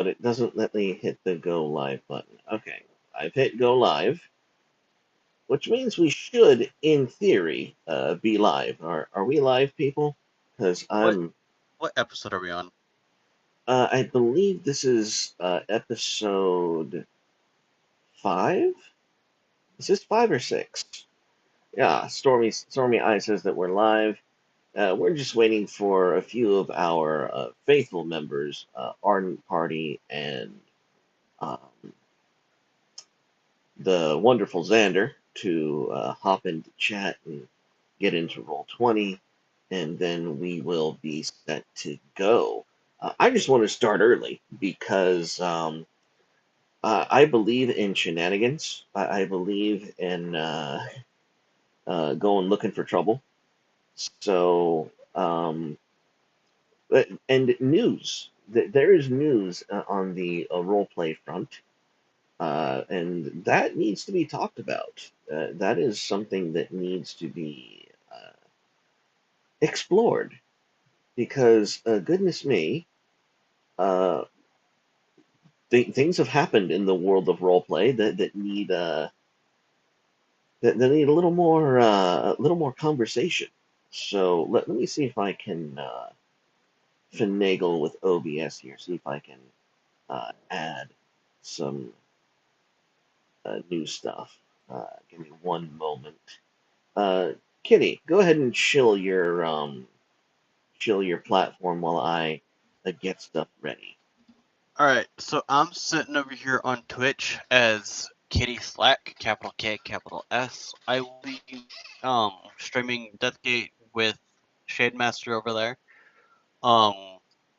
but it doesn't let me hit the go live button. Okay, I've hit go live, which means we should, in theory, be live. Are we live, people? Because What I'm, what episode are we on? I believe this is episode 5. Is this 5 or 6? Yeah, Stormy Eye says that we're live. We're just waiting for a few of our faithful members, Ardent Party and um, the wonderful Xander, to hop into chat and get into Roll 20, and then we will be set to go. I just want to start early because I believe in shenanigans. I believe in going looking for trouble. So, and news. There is news on the role play front, and that needs to be talked about. That is something that needs to be explored because, goodness me, uh, things have happened in the world of role play that need that need a little more conversation. So let me see if I can finagle with OBS here. See if I can add some new stuff. Give me one moment. Uh, Kitty, go ahead and chill your platform while I get stuff ready. Alright, so I'm sitting over here on Twitch as Kitty Slack, capital K, capital S. I will be streaming Deathgate with Shademaster over there.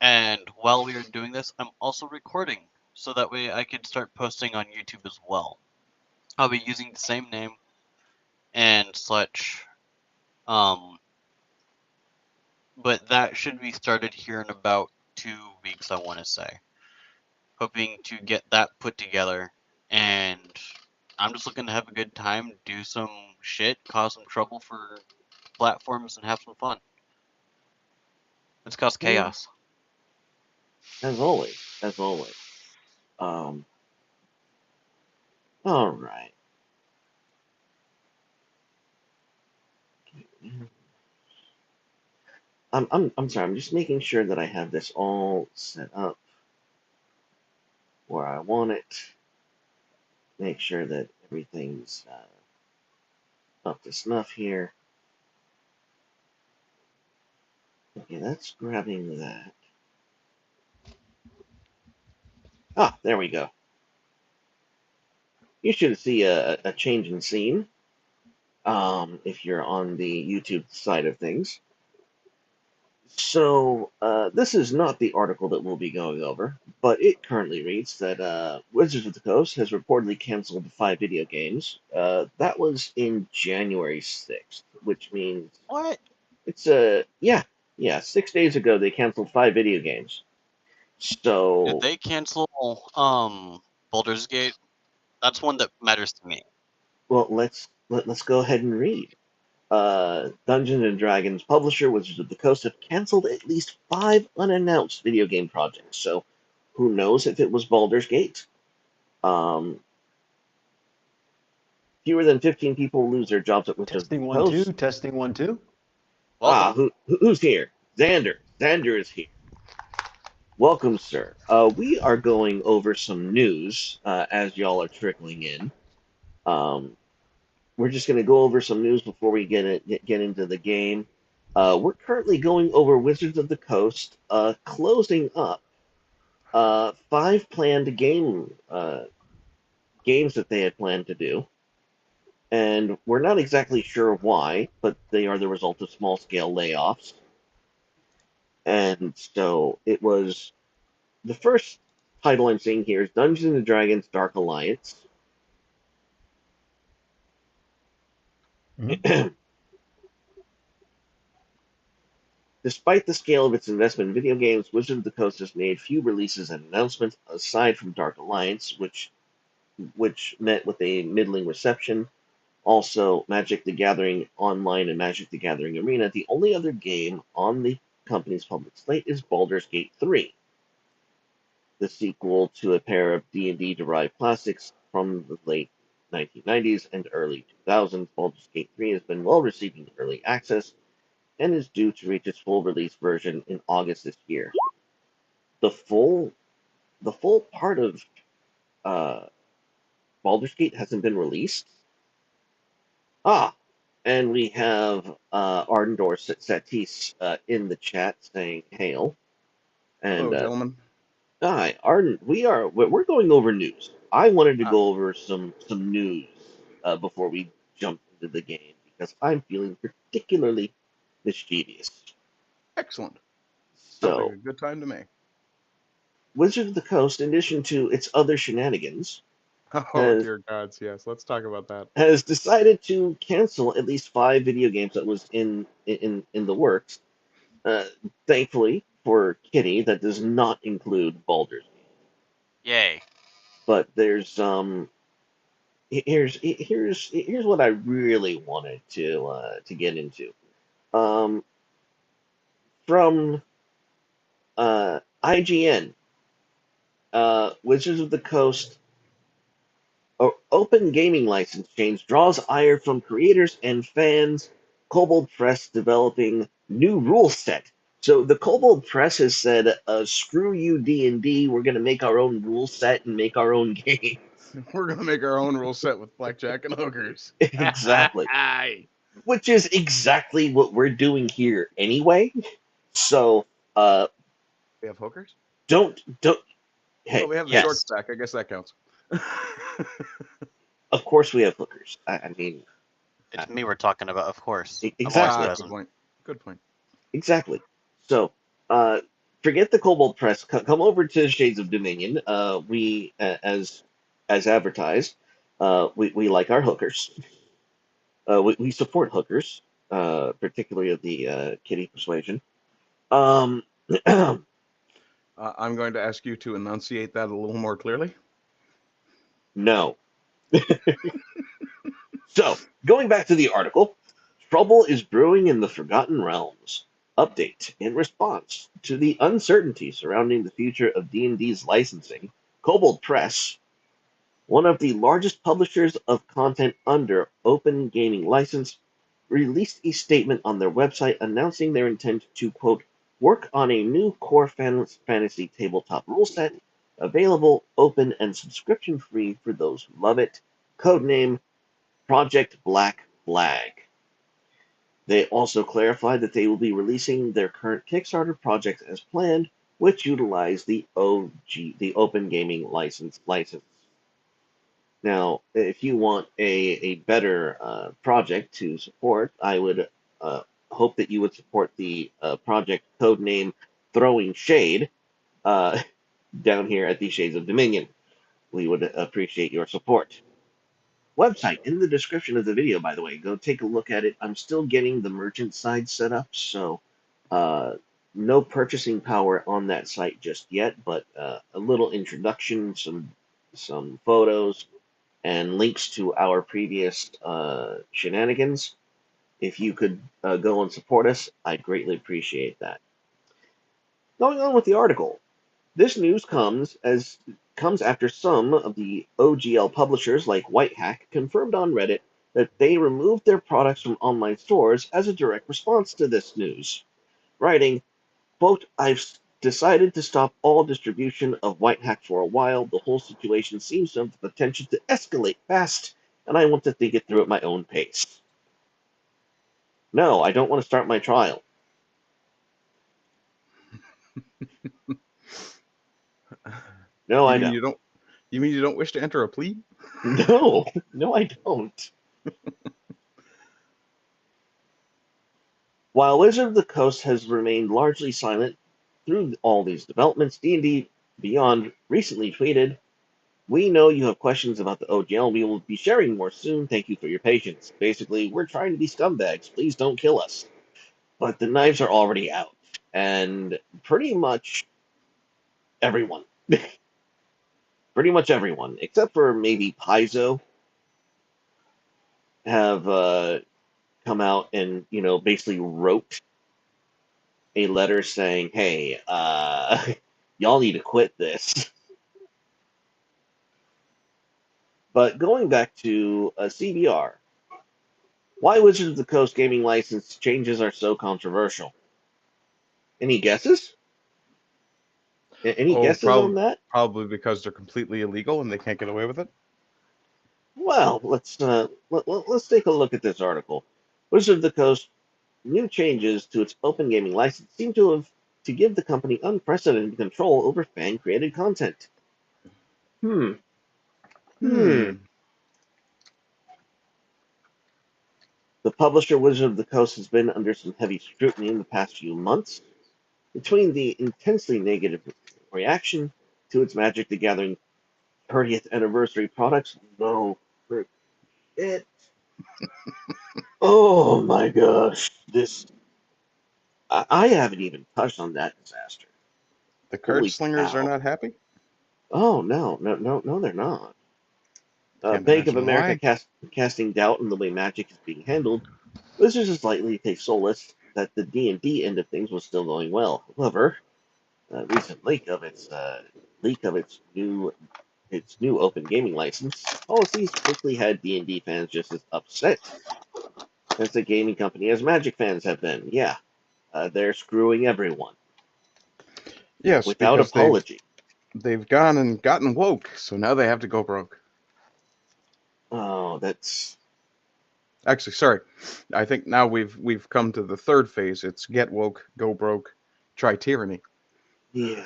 And while we are doing this, I'm also recording, so that way I can start posting on YouTube as well. I'll be using the same name and such. Um, but that should be started here in about 2 weeks, I want to say. Hoping to get that put together, and I'm just looking to have a good time, do some shit, cause some trouble for platforms, and have some fun. Let's cause Yeah, chaos. as always, as always. Um, all right. I'm sorry. I'm just making sure that I have this all set up where I want it. Make sure that everything's up to snuff here. Okay, that's grabbing that. Ah, there we go. You should see a change in scene if you're on the YouTube side of things. So, this is not the article that we'll be going over, but it currently reads that Wizards of the Coast has reportedly canceled 5 video games. That was in January 6th, which means What? it's yeah, 6 days ago they canceled 5 video games. Did So, they cancel Baldur's Gate? That's one that matters to me. well, let's go ahead and read. Dungeons and Dragons publisher Wizards of the Coast have canceled at least 5 unannounced video game projects. So, who knows if it was Baldur's Gate? Um, Fewer than 15 people lose their jobs at Wizards of the Testing one, two. Coast. Testing one, two. Ah, Welcome. who's here? Xander. Xander is here. Welcome, sir. We are going over some news as y'all are trickling in. Um, we're just going to go over some news before we get into the game. We're currently going over Wizards of the Coast, closing up 5 planned games that they had planned to do, and we're not exactly sure why, but they are the result of small scale layoffs. And so it was the first title I'm seeing here is Dungeons and Dragons Dark Alliance. Mhm. Despite the scale of its investment in video games, Wizard of the Coast has made few releases and announcements aside from Dark Alliance, which met with a middling reception. Also, Magic the Gathering Online and Magic the Gathering Arena. The only other game on the company's public slate is Baldur's Gate 3. the sequel to a pair of D&D derived classics from the late 1990s and early 2000s. Baldur's Gate 3 has been well received in early access and is due to reach its full release version in August this year. The full the full part of uh, Baldur's Gate hasn't been released. Ah, and we have Ardendor Satis in the chat saying hail. And Hello, gentlemen. hi, Arden. We're going over news. I wanted to Ah, go over some news before we jump into the game because I'm feeling particularly mischievous. excellent. Sounds like So, a good time to me. Wizard of the Coast, in addition to its other shenanigans, Oh, has dear gods, yes. Let's talk about that. has decided to cancel at least 5 video games that was in the works. Uh, Thankfully for Kitty, that does not include Baldur's Gate. Yay. But here's what I really wanted to get into. Um, from IGN, Wizards of the Coast open gaming license change draws ire from creators and fans. Kobold Press developing new rule set. So the Kobold Press has said, "Screw you, D&D. We're going to make our own rule set and make our own game." We're going to make our own rule set with blackjack and ogres. Exactly, Aye. which is exactly what we're doing here anyway. So, We have hookers? don't. Well, Hey, we have the short yes, Yes. stack. I guess that counts. of course we have hookers. I mean, uh, It's me we're talking about, of course. I'm always exactly, Good present. point. Good point. exactly. So, uh, forget the Cobalt Press. Come over to Shades of Dominion. We, as advertised, we like our hookers. We support hookers, particularly of the kitty persuasion. Um, I'm going to ask you to enunciate that a little more clearly. no. So, going back to the article, trouble is brewing in the Forgotten Realms. Update. In response to the uncertainty surrounding the future of D&D's licensing, Kobold Press, one of the largest publishers of content under open gaming license, released a statement on their website announcing their intent to, quote, work on a new core fantasy tabletop rule set, available open and subscription free for those who love it. Codename Project Black Flag. They also clarified that they will be releasing their current Kickstarter projects as planned, which utilize the Open Gaming license. Now, if you want a better project to support, I would hope that you would support the project codename Throwing Shade uh, down here at the Shades of Dominion. We would appreciate your support. Website in the description of the video, by the way. Go take a look at it. I'm still getting the merchant side set up, so uh, no purchasing power on that site just yet, but a little introduction, some photos, and links to our previous shenanigans. If you could go and support us, I'd greatly appreciate that. Going on with the article, this news comes after some of the OGL publishers like Whitehack confirmed on Reddit that they removed their products from online stores as a direct response to this news, writing, quote, I've decided to stop all distribution of Whitehack for a while. The whole situation seems to have the potential to escalate fast, and I want to think it through at my own pace. No, I don't want to start my trial. No, You I mean don't. you don't? You mean you don't wish to enter a plea? No, no, I don't. While Wizard of the Coast has remained largely silent through all these developments, D&D Beyond recently tweeted, we know you have questions about the OGL. We will be sharing more soon. Thank you for your patience. Basically, we're trying to be scumbags. Please don't kill us. But the knives are already out. And pretty much everyone, pretty much everyone, except for maybe Paizo, have come out and, basically wrote a letter saying, hey, y'all need to quit this. But going back to CBR, why Wizards of the Coast gaming license changes are so controversial? Any guesses? Any Oh, guesses on that? probably because they're completely illegal and they can't get away with it. Well, let's take a look at this article. Wizards of the Coast new changes to its open gaming license seem to give the company unprecedented control over fan created content. Hmm. Hmm. Hmm. The publisher Wizard of the Coast has been under some heavy scrutiny in the past few months between the intensely negative reaction to its Magic the Gathering 30th anniversary products. No, for it. Oh my gosh, this I haven't even touched on that disaster. The card Holy slingers are cow! not happy. Oh no, no, no, no, they're not. Can't Bank of imagine America why. casting doubt on the way Magic is being handled. Wizards is likely to take solace that the D&D end of things was still going well. However, a recent leak of its new open gaming license policies quickly had D&D fans just as upset as the gaming company as Magic fans have been. Yeah, they're screwing everyone Yes, without because apology. they've gone and gotten woke, so now they have to go broke. Oh, that's Actually, sorry. I think now we've come to the third phase. It's get woke, go broke, try tyranny. yeah,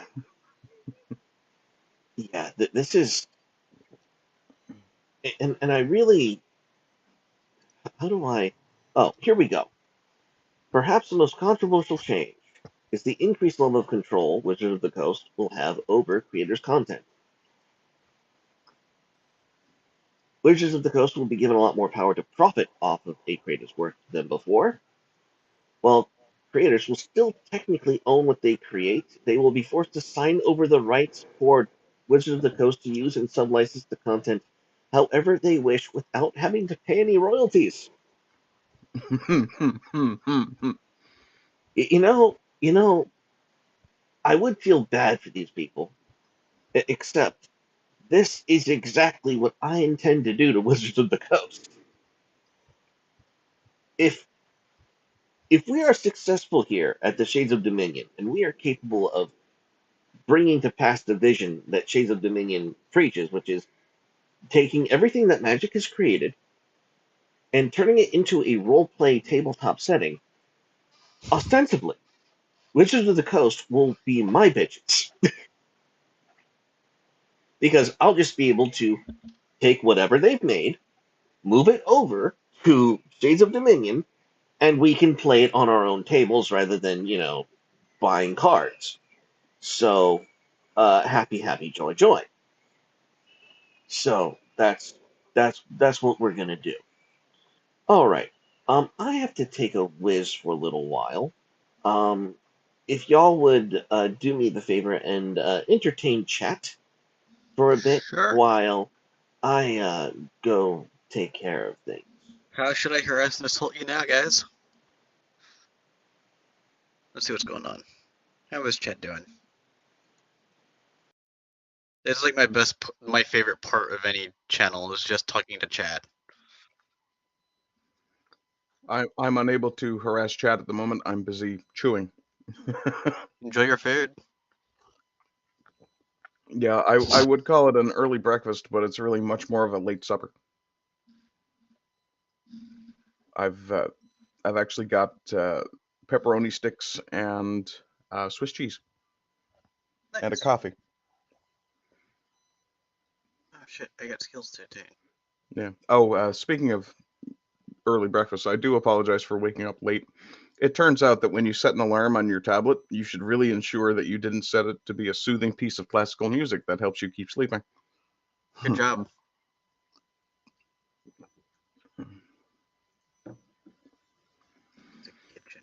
yeah. This is and I really how do I? Oh, here we go. Perhaps the most controversial change is the increased level of control Wizards of the Coast will have over creators' content. Wizards of the Coast will be given a lot more power to profit off of a creator's work than before. While creators will still technically own what they create, they will be forced to sign over the rights for Wizards of the Coast to use and sublicense the content however they wish without having to pay any royalties. I would feel bad for these people, except this is exactly what I intend to do to Wizards of the Coast. If if we are successful here at the Shades of Dominion, and we are capable of bringing to pass the vision that Shades of Dominion preaches, which is taking everything that Magic has created and turning it into a role play tabletop setting, ostensibly, Wizards of the Coast will be my bitches. Because I'll just be able to take whatever they've made, move it over to Shades of Dominion, and we can play it on our own tables rather than, buying cards. So, happy, happy, joy, joy. So that's what we're gonna do. All right. I have to take a whiz for a little while. Um, if y'all would do me the favor and entertain chat for a bit Sure. while I go take care of things. How should I harass and assault you now, guys? Let's see what's going on. How is chat doing? It's like my favorite part of any channel is just talking to chat. I'm unable to harass chat at the moment. I'm busy chewing. Enjoy your food. Yeah, I would call it an early breakfast, but it's really much more of a late supper. I've uh, I've actually got pepperoni sticks and Swiss cheese and a Nice. coffee. Oh shit, I got skills too. Yeah. Oh, speaking of early breakfast, I do apologize for waking up late. It turns out that when you set an alarm on your tablet, you should really ensure that you didn't set it to be a soothing piece of classical music that helps you keep sleeping. Good job. The kitchen.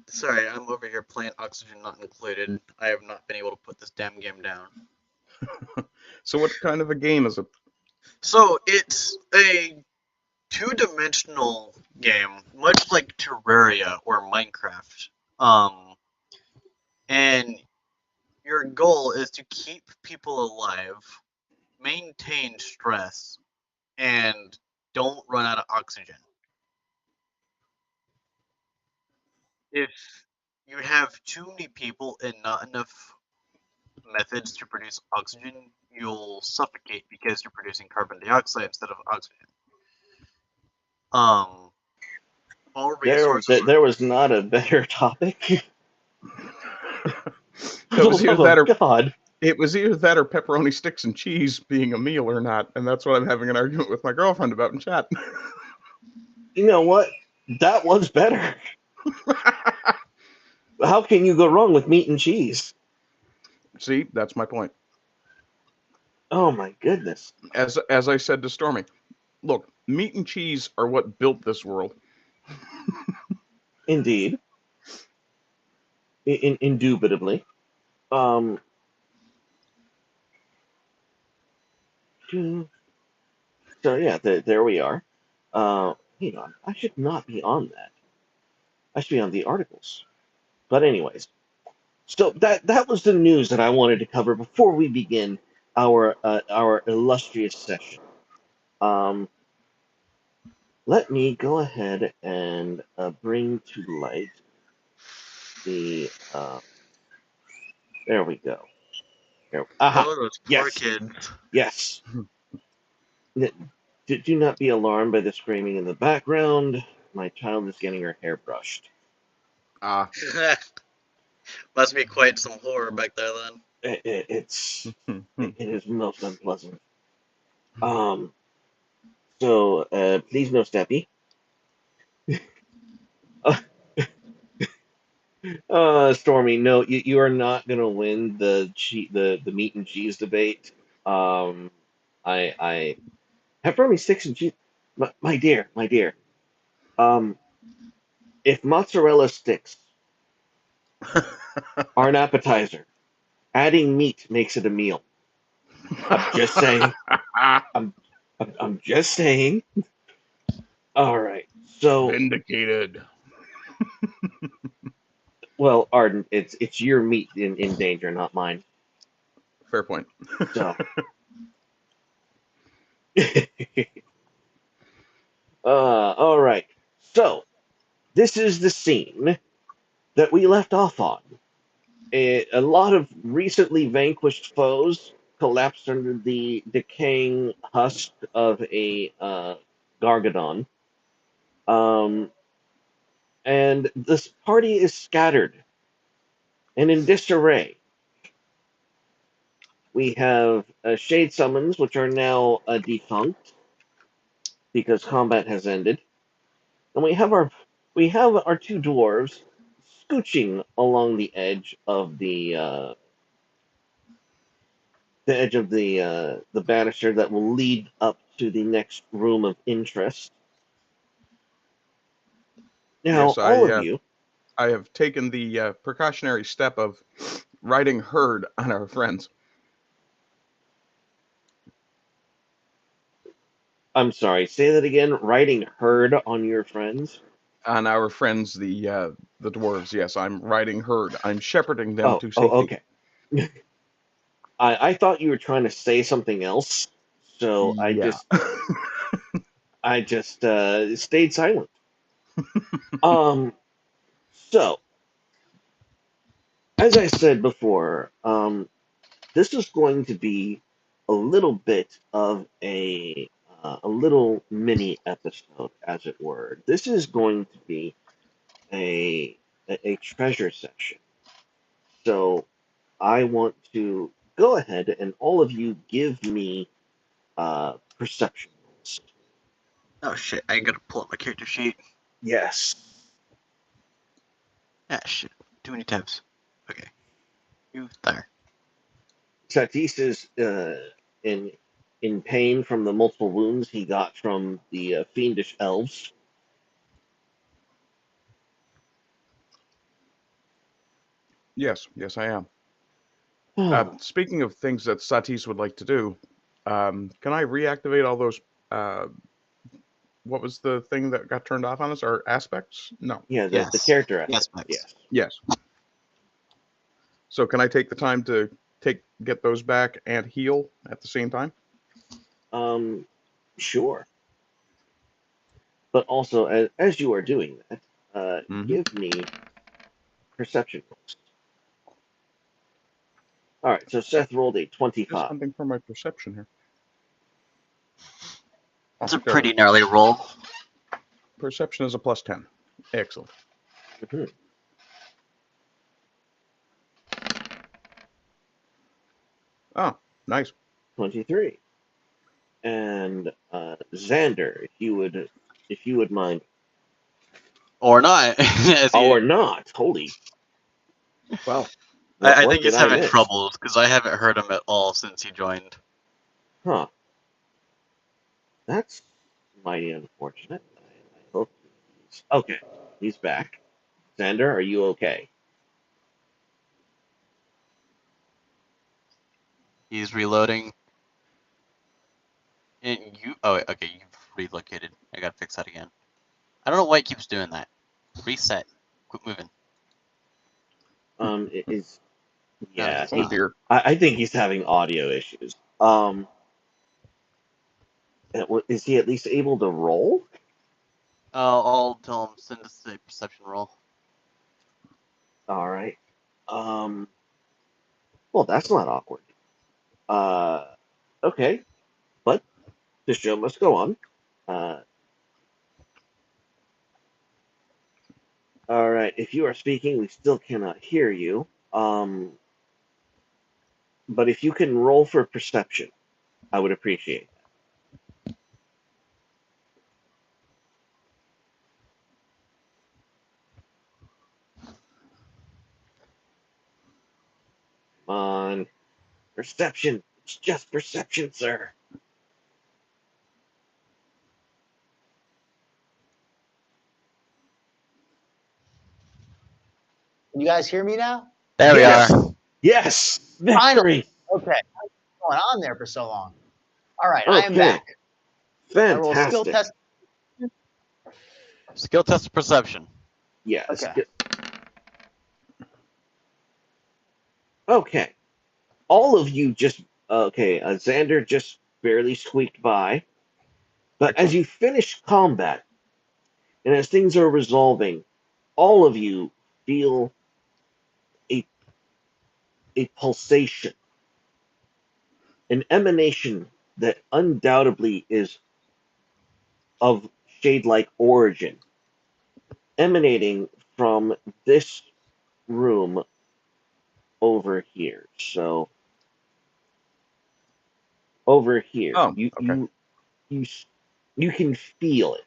Sorry, I'm over here playing Oxygen Not Included. I have not been able to put this damn game down. So, what kind of a game is it? So it's a two-dimensional game, much like Terraria or Minecraft. Um, and your goal is to keep people alive, maintain stress, and don't run out of oxygen. If you have too many people and not enough methods to produce oxygen, you'll suffocate because you're producing carbon dioxide instead of oxygen. Um, all resources There was not a better topic. For It the was either love that of or God. pepperoni sticks and cheese being a meal or not, and that's what I'm having an argument with my girlfriend about in chat. You know what? That was better. How can you go wrong with meat and cheese? See, that's my point. Oh my goodness. As I said to Stormy, look, meat and cheese are what built this world. Indeed. Indubitably. Um, so yeah, there we are. Hang on. I should not be on that. I should be on the articles. But anyways, so that was the news that I wanted to cover before we begin our illustrious session. Um, Let me go ahead and bring to light the. There we go. There. Aha. Oh, those poor Yes. kids. Yes. Do not be alarmed by the screaming in the background. My child is getting her hair brushed. Ah, Must be quite some horror back there then. It is most unpleasant. Um. So please no steppy. Stormy, no, you are not gonna win the meat and cheese debate. Um, I pepperoni sticks and cheese. My dear. Um, if mozzarella sticks are an appetizer, adding meat makes it a meal. I'm just saying. I'm I'm just saying. All right. So, vindicated. well, Arden, it's your meat in danger, not mine. Fair point. So, all right. So, this is the scene that we left off on. A lot of recently vanquished foes collapsed under the decaying husk of a Gargadon. Um, and this party is scattered and in disarray. We have Shade Summons, which are now defunct because combat has ended. And we have our two dwarves scooching along the edge of the banister that will lead up to the next room of interest. Now, Yes, all of you, I have taken the precautionary step of riding herd on our friends. I'm sorry, say that again. Riding herd on your friends. On our friends, the dwarves. Yes, I'm riding herd. I'm shepherding them Oh, to oh, safety. okay. I thought you were trying to say something else, so I Yeah. just I just stayed silent. Um, so as I said before, this is going to be a little bit of a little mini episode, as it were. This is going to be a a treasure section. So I want to go ahead and all of you give me perception rolls. Oh shit, I gotta pull up my character sheet. Yes. Ah shit, too many tabs. Okay, you there. Tatis is in in pain from the multiple wounds he got from the fiendish elves. Yes, yes, I am. Oh, Speaking of things that Satis would like to do, can I reactivate all those? Uh, what was the thing that got turned off on us? Our aspects? No. yeah, the Yes. character Yes, aspect. Max. Yes. Yes. So can I take the time to get those back and heal at the same time? Sure. But also, as you are doing that, Mm-hmm. give me perception rolls. All right, so Seth rolled a Just 25. something for my perception here. It's Oh, a there we pretty go. gnarly roll. Perception is a +10. Excellent. Mhm. Oh, nice. 23. And Xander, if you would mind, Or not. As you, or not. Holy, well, I what think did he's I having miss? troubles because I haven't heard him at all since he joined. Huh? That's mighty unfortunate. I hope he's okay. He's back. Xander, are you okay? He's reloading. And you, oh, okay, you've relocated. I gotta fix that again. I don't know why it keeps doing that. Reset. Quit moving. Is No, yeah. he's Oh He, not. dear. I think he's having audio issues. Is he at least able to roll? I'll tell him send us a perception roll. All right. Well, that's not awkward. Uh, okay, but the show must go on. Uh, all right. If you are speaking, we still cannot hear you. But if you can roll for perception, I would appreciate that. Come on, perception. It's just perception, sir. Can you guys hear me now? There we are. Yes, yes, Finally. victory. Okay. What's going on there for so long? All right, I am Okay, back. I roll a skill fantastic. test. Skill test perception. Yes. Okay. Okay. All of you just okay. Xander just barely squeaked by, but as Excellent. you finish combat and as things are resolving, all of you feel a a pulsation, an emanation that undoubtedly is of shade-like origin, emanating from this room over here. So over here, Oh, okay. you you can feel it.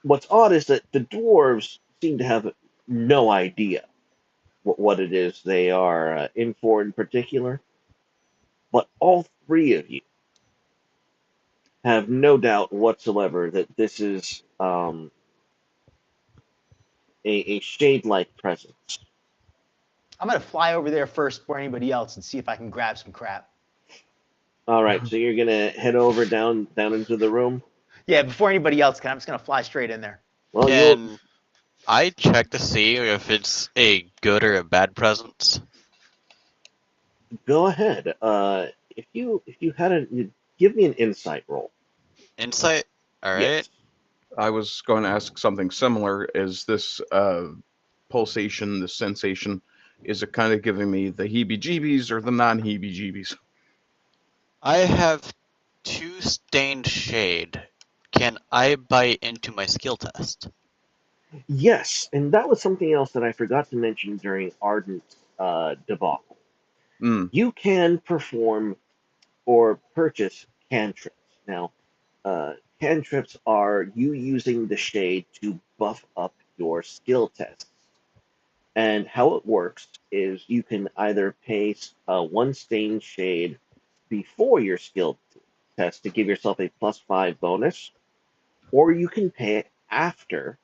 What's odd is that the dwarves seem to have no idea what it is they are in for in particular, but all three of you have no doubt whatsoever that this is a shade-like presence. I'm gonna fly over there first before anybody else and see if I can grab some crap. All right, so you're gonna head over down into the room. Yeah, before anybody else can, I'm just gonna fly straight in there. Well, you'll Can I check to see if it's a good or a bad presence? go ahead. If you had give me an insight roll. Insight? Alright. Yes. I was going to ask something similar. Is this pulsation, the sensation, is it kind of giving me the heebie-jeebies or the non-heebie-jeebies? I have 2 stained shade. Can I buy into my skill test? Yes, and that was something else that I forgot to mention during Ardent's debacle. Mm. You can perform or purchase cantrips. Now, cantrips are you using the shade to buff up your skill tests. And how it works is you can either pay one stained shade before your skill test to give yourself a +5 bonus, or you can pay it after,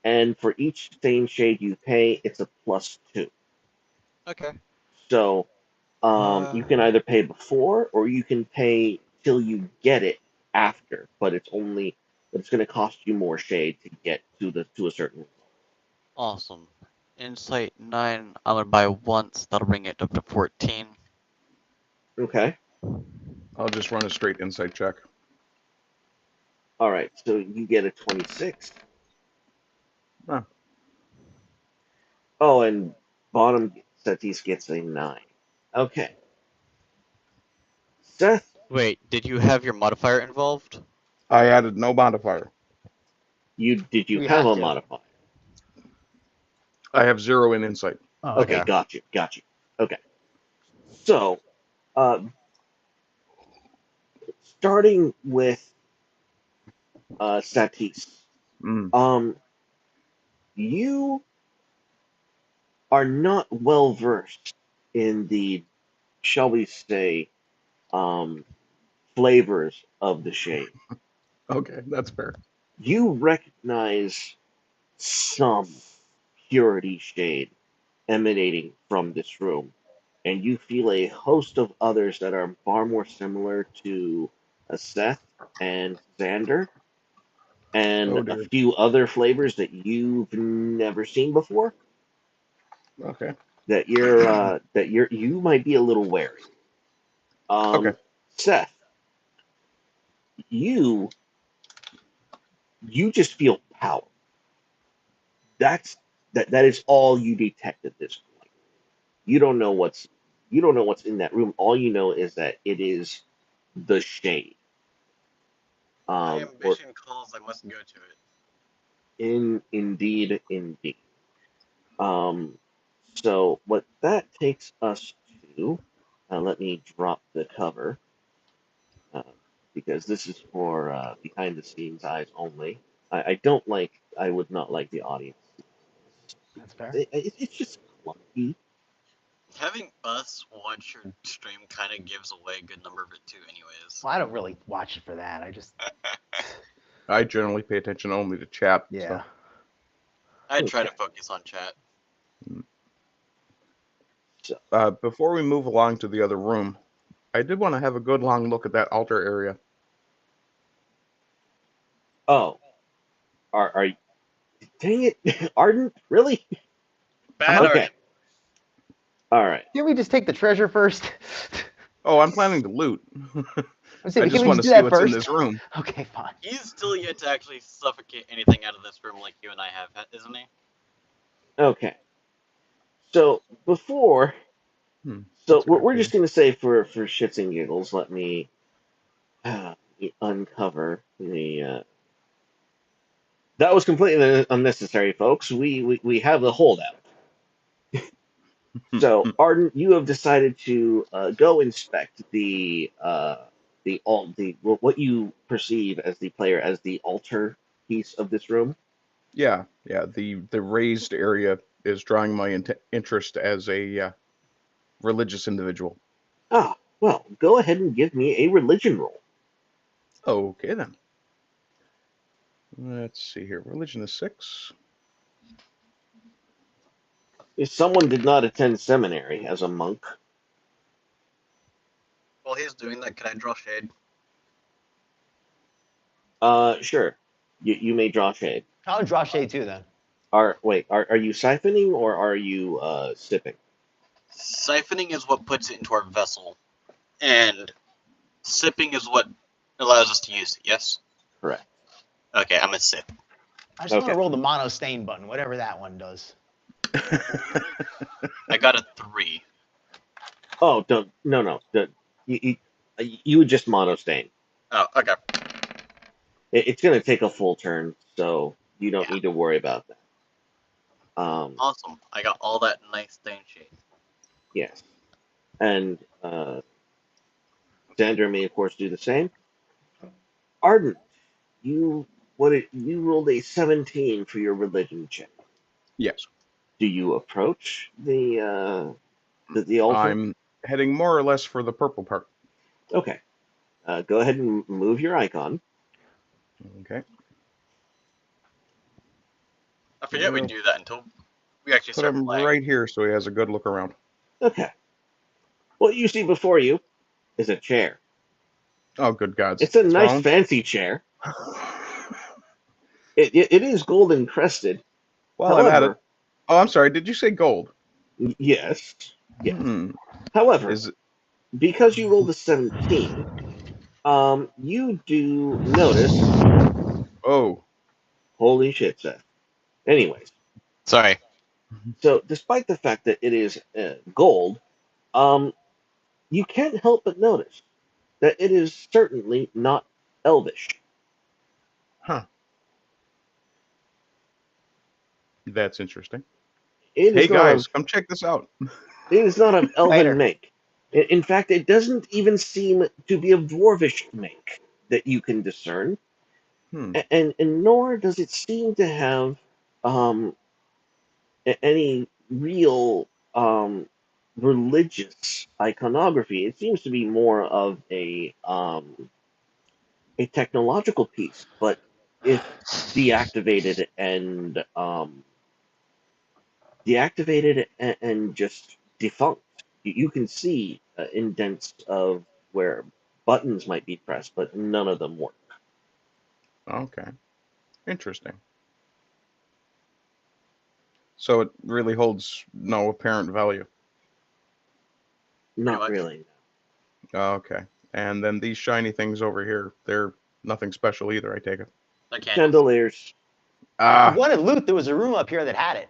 and for each stained shade you pay, it's a +2. Okay. So Uh, you can either pay before or you can pay till you get it after, but it's going to cost you more shade to get to a certain. awesome. Insight 9. I'll learn by once. That'll bring it up to 14. Okay. I'll just run a straight insight check. All right. So you get a 26. Huh. Oh, and bottom Satis gets a 9. Okay. Seth, Wait, did you have your modifier involved? I added no modifier. did you We have have a to. modifier? I have 0 in insight. Oh, Okay, Okay. got you. Okay. So, uh, starting with Satis, Mm. you are not well versed in the, shall we say, um, flavors of the shade. Okay, that's fair. You recognize some purity shade emanating from this room, and you feel a host of others that are far more similar to Seth and Xander, and Oh a dear. few other flavors that you've never seen before. Okay. You might be a little wary. Okay. Seth, you you just feel power. That's that is all you detect at this point. You don't know what's in that room. All you know is that it is the shade. My Or ambition calls, I must go to it. indeed. Um, so what that takes us to, let me drop the cover, uh, because this is for behind the scenes eyes only. I would not like the audience. that's fair. It's just clunky. Having us watch your stream kind of gives away a good number of it too, anyways. Well, I don't really watch it for that. I just, I generally pay attention only to chat. yeah. I try to Okay. focus on chat. So, Before we move along to the other room, I did want to have a good long look at that altar area. oh, are dang it, Ardent, really? Bad Uh-huh. Okay, Arden. all right. Can't we just take the treasure first? Oh, I'm planning to loot. I'm saying, I can't just we want just to do see that what's in first? this room. Okay, fine. He's still yet to actually suffocate anything out of this room like you and I have, isn't he? Okay. So before, so That's a good we're just point. going to say for shits and giggles, let me uncover the. That was completely unnecessary, folks. We have the holdout. So Arden, you have decided to go inspect the what you perceive as the player as the altar piece of this room. Yeah. The raised area is drawing my interest as a religious individual. Ah, well, go ahead and give me a religion roll. Okay then. Let's see here. Religion is 6. If someone did not attend seminary as a monk, While he's doing that, can I draw shade? sure, you may draw shade. I'll draw shade too then. Are you siphoning or are you sipping? Siphoning is what puts it into our vessel, and sipping is what allows us to use it, yes? Correct. Okay, I'm a sip. I just want Okay. to roll the mono stain button, whatever that one does. I got a 3. Oh, don't no. You would just mono stain. Oh, okay. It's going to take a full turn, so you don't Yeah. need to worry about that. Awesome. I got all that nice stain shade. Yes, and Xander may of course do the same. Ardent, you rolled a 17 for your religion check. Yes. Do you approach the altar? I'm heading more or less for the purple part. Okay. Go ahead and move your icon. Okay. I forget we We'll do that until we actually put start him playing. right here so he has a good look around. Okay. What you see before you is a chair. Oh, good gods. It's a What's nice, wrong? fancy chair. It is golden crested. While I'm at it, However, Oh, I'm sorry. Did you say gold? Yes. Yes. Hmm. However, Is it? because you rolled a 17, you do notice. Oh. Holy shit, Seth. Anyways, Sorry. so despite the fact that it is gold, um, you can't help but notice that it is certainly not elvish. Huh. That's interesting. It Hey is not guys, of come check this out. it is not of elven Later. make. In fact, it doesn't even seem to be of dwarvish make that you can discern, Hmm. and nor does it seem to have um, any real religious iconography. It seems to be more of a technological piece, but if deactivated and just defunct. You can see indents of where buttons might be pressed, but none of them work. Okay. Interesting. So it really holds no apparent value. Pretty Not much. really. Okay. And then these shiny things over here, they're nothing special either, I take it. The candles. Chandeliers. If you Ah, wanted loot, there was a room up here that had it.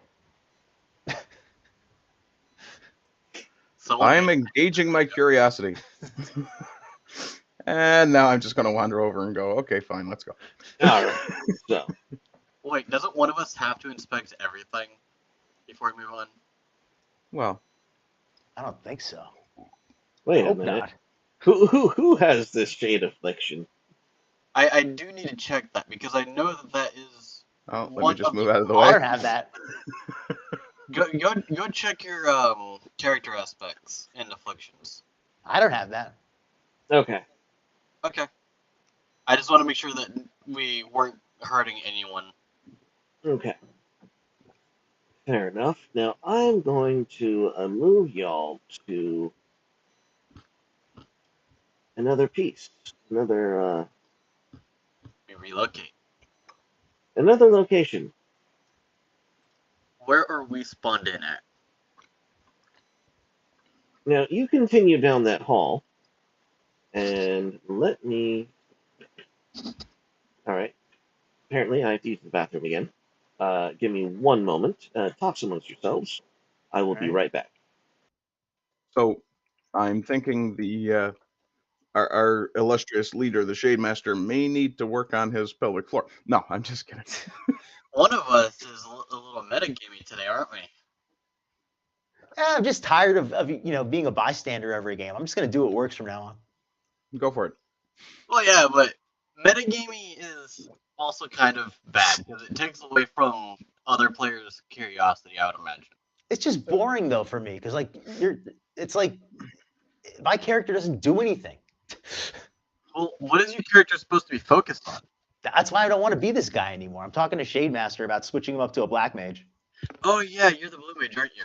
Someone I'm made engaging my curiosity. And now I'm just going to wander over and go, okay, fine, let's go. All right. So, Wait, doesn't one of us have to inspect everything before we move on? Well, I don't think so. wait a Hope minute. not. Who has this shade affliction? I do need to check that because I know that is oh, let me one just of move the out of the Oh, I way. don't have that. Go check your character aspects and afflictions. I don't have that. Okay. Okay. I just want to make sure that we weren't hurting anyone. Okay. Fair enough. Now I'm going to move y'all to another piece, We relocate. another location. Where are we spawned in at? Now you continue down that hall, and let me. All right. Apparently, I have to use the bathroom again. Give me one moment. Talk amongst yourselves. I will All be right. right back. So I'm thinking our illustrious leader, the Shade Master, may need to work on his pelvic floor. No, I'm just kidding. One of us is a little metagamey today, aren't we? I'm just tired of being a bystander every game. I'm just gonna do what works from now on. Go for it. Well, yeah, but metagaming is also kind of bad because it takes away from other players' curiosity, I would imagine. It's just boring though for me because it's like my character doesn't do anything. Well, what is your character supposed to be focused on? That's why I don't want to be this guy anymore. I'm talking to Shade Master about switching him up to a black mage. Oh yeah, you're the blue mage, aren't you?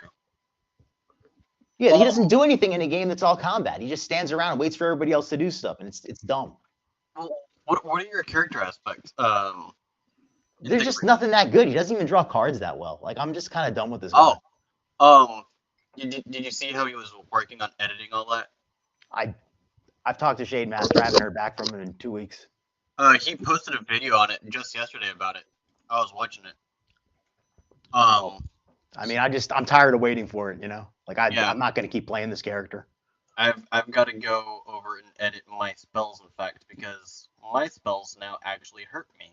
Yeah, he Oh, doesn't do anything in a game that's all combat. He just stands around and waits for everybody else to do stuff, and it's dumb. well, what are your character aspects? There's just nothing that good. He doesn't even draw cards that well. Like I'm just kind of done with this guy. Oh, did you see how he was working on editing all that? I've talked to Shade Master. I haven't heard back from him in 2 weeks. He posted a video on it just yesterday about it. I was watching it. I mean, I'm tired of waiting for it. Like Yeah. I'm not gonna keep playing this character. I've got to go over and edit my spells, in fact, because my spells now actually hurt me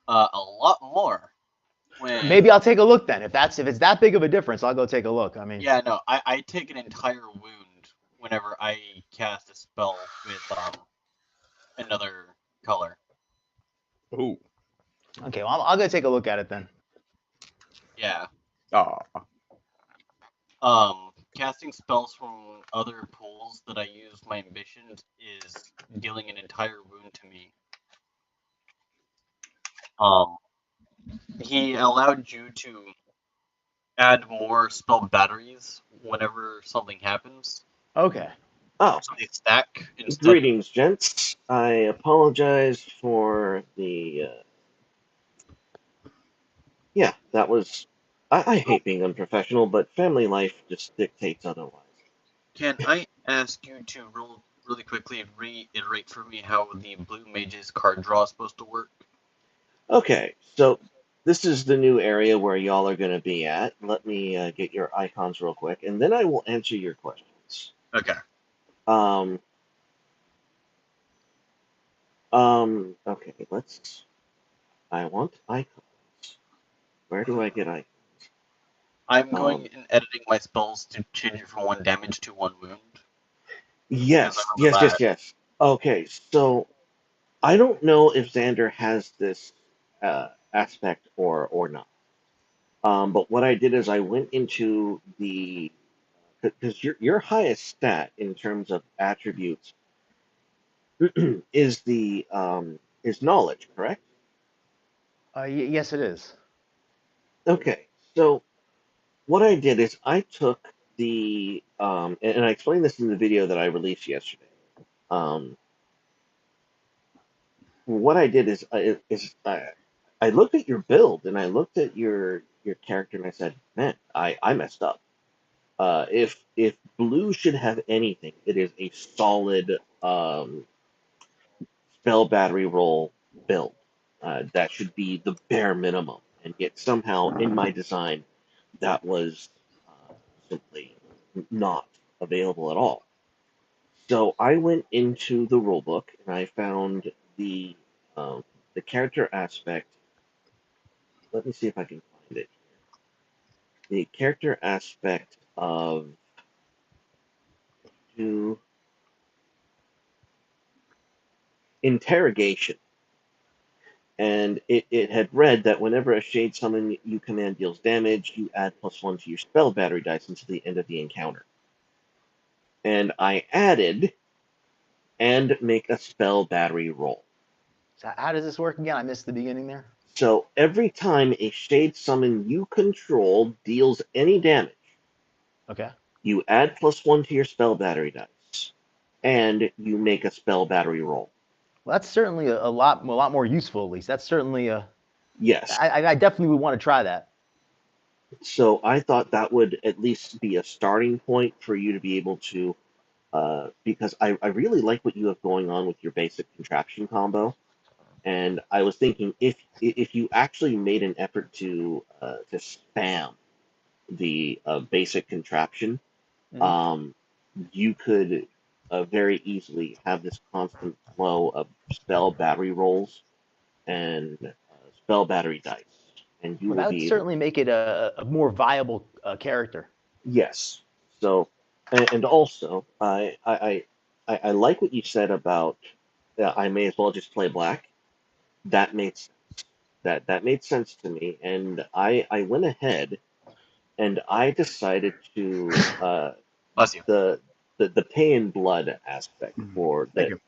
a lot more. Maybe I'll take a look then. If it's that big of a difference, I'll go take a look. I mean, yeah, no, I take an entire wound whenever I cast a spell with another color. Ooh. okay, well, I'll go take a look at it then. Yeah. Ah. Casting spells from other pools that I use my ambitions is dealing an entire wound to me. He allowed you to add more spell batteries whenever something happens. Okay. Oh, So they stack instead. greetings, gents. I apologize for the. Yeah, that was I hate being unprofessional, but family life just dictates otherwise. Can I ask you to really quickly reiterate for me how the Blue Mage's card draw is supposed to work? Okay, so this is the new area where y'all are going to be at. Let me get your icons real quick, and then I will answer your questions. Okay. Um, okay, let's. I want icons. Where do I get icons? I'm Um, going and editing my spells to change it from 1 damage to 1 wound. Because I yes, remember yes, yes, that. yes. Okay, so I don't know if Xander has this aspect or not. But what I did is I went into the because your highest stat in terms of attributes is the is knowledge, correct? Yes, it is. Okay, so what I did is I took and I explained this in the video that I released yesterday. Um, what I did I looked at your build and I looked at your character and I said, man, I messed up. If blue should have anything, it is a solid spell battery roll build. That should be the bare minimum. And yet somehow in my design, that was simply not available at all. So I went into the rulebook and I found um, the character aspect. Let me see if I can find it. The character aspect of to interrogation. And it had read that whenever a shade summon you command deals damage, you add +1 to your spell battery dice until the end of the encounter. And I added and make a spell battery roll. So how does this work again? I missed the beginning there. So every time a shade summon you control deals any damage, Okay. you add +1 to your spell battery dice, and you make a spell battery roll. Well, that's certainly a lot more useful. At least that's certainly a. Yes. I definitely would want to try that. So I thought that would at least be a starting point for you to be able to, because I really like what you have going on with your basic contraption combo. And I was thinking if you actually made an effort to spam the basic contraption, Mhm. um, you could very easily have this constant flow of spell battery rolls and spell battery dice, and you Well, will that would be able certainly make it a more viable character. yes. So, and also, I like what you said about I may as well just play black. That made sense. That made sense to me, and I went ahead and I decided to Bless you. the the pay and blood aspect for Thank that you.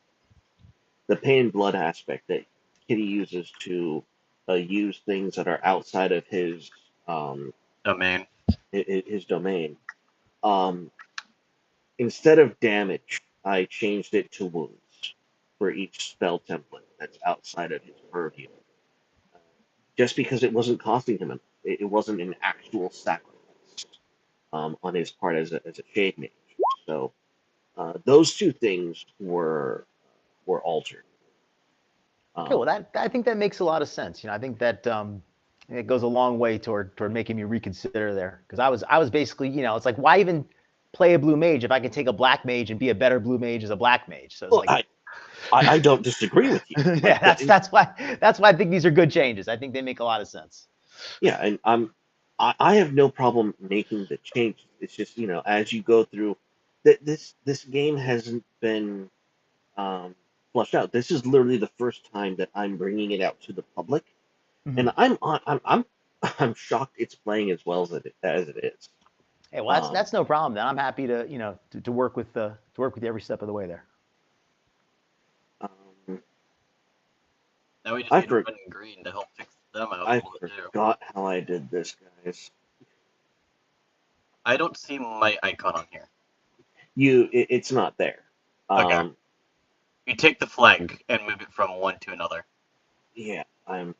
the pay and blood aspect that Kitty uses to use things that are outside of um, Domain. his domain. Um, Instead of damage, I changed it to wounds for each spell template that's outside of his purview. Uh, just because it wasn't costing him, it wasn't an actual sacrifice on his part as a shade mage. So those two things were altered. Okay, well, Um, that I think that makes a lot of sense. I think that it goes a long way toward making me reconsider there because I was basically it's like why even play a blue mage if I can take a black mage and be a better blue mage as a black mage. So it's well, like I don't disagree with you. yeah, Like that's why I think these are good changes. I think they make a lot of sense. yeah, and I have no problem making the changes. It's just as you go through that this game hasn't been um, flushed out. This is literally the first time that I'm bringing it out to the public, and Mhm. I'm shocked it's playing as well as it is. Hey, well, that's Um, that's no problem. Then I'm happy to to work with you every step of the way there. um, Now we just I need for red and green to help fix them out a I little bit too. forgot how I did this, guys. I don't see my icon on here. It's not there. Okay. Um, You take the flag and move it from one to another. yeah, I'm.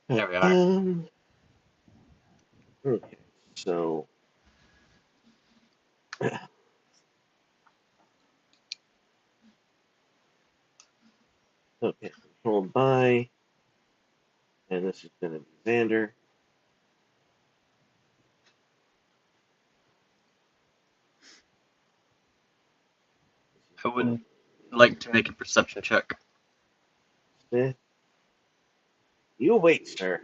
There we are. Um, Okay, so okay, controlled by, and this is going to be Xander. I would like to make a perception check. Smith. You wait, sir.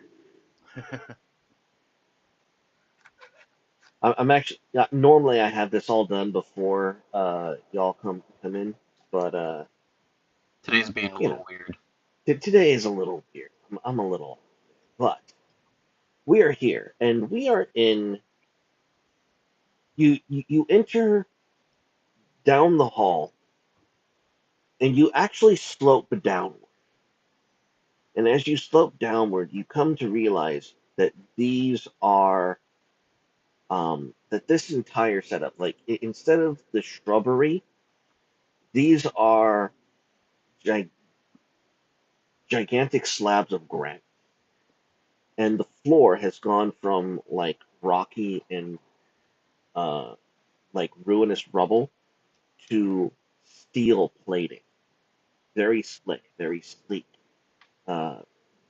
I'm actually normally I have this all done before y'all come in, but Today's being a you know little weird. today is a little weird. I'm a little, but we are here, and we are in. You enter down the hall, and you actually slope downward. And as you slope downward, you come to realize that these are that this entire setup, like instead of the shrubbery, these are gi- gigantic slabs of granite, and the floor has gone from like rocky and uh, like ruinous rubble to steel plating, very slick, very sleek, uh,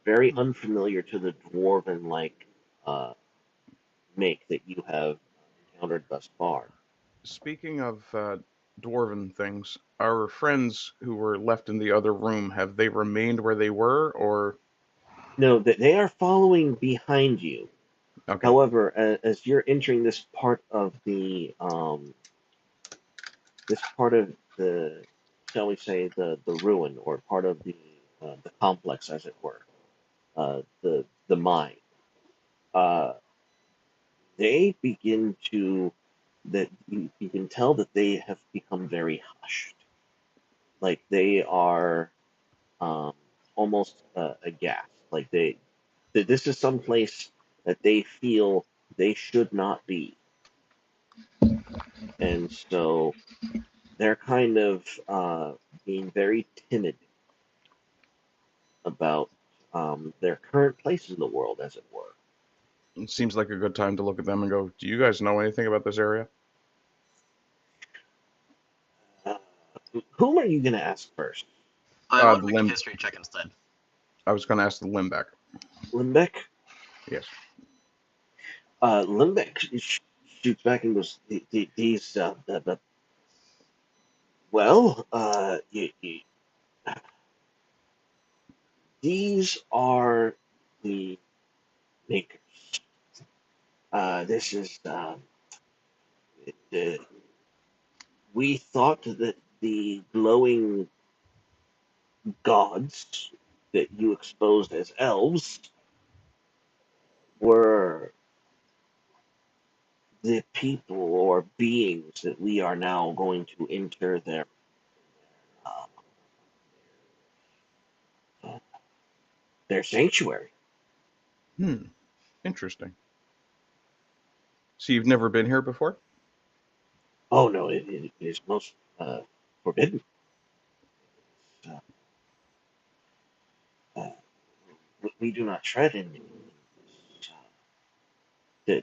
very Hmm. unfamiliar to the dwarven like uh, make that you have encountered thus far. Speaking of dwarven things, our friends who were left in the other room, have they remained where they were, or No, that they are following behind you. okay? However, as you're entering this part of the, shall we say, the ruin or part of the complex, as it were, the mine, uh, they begin to that you can tell that they have become very hushed, like they are um, almost aghast, like they that this is some place that they feel they should not be, and so they're kind of being very timid about their current place in the world, as it were. It seems like a good time to look at them and go, "Do you guys know anything about this area?" Uh, whom are you going to ask first? I want The to make a limb. history check instead. I was going to ask the limbeck. Limbeck? Yes. Limbeck shoots back and goes, These, well, these are the makers. This is, the, we thought that the glowing gods that you exposed as elves were the people or beings that we are now going to enter uh, their sanctuary. Hmm. Interesting. So you've never been here before? Oh no, it is most forbidden. Uh, uh, we do not tread in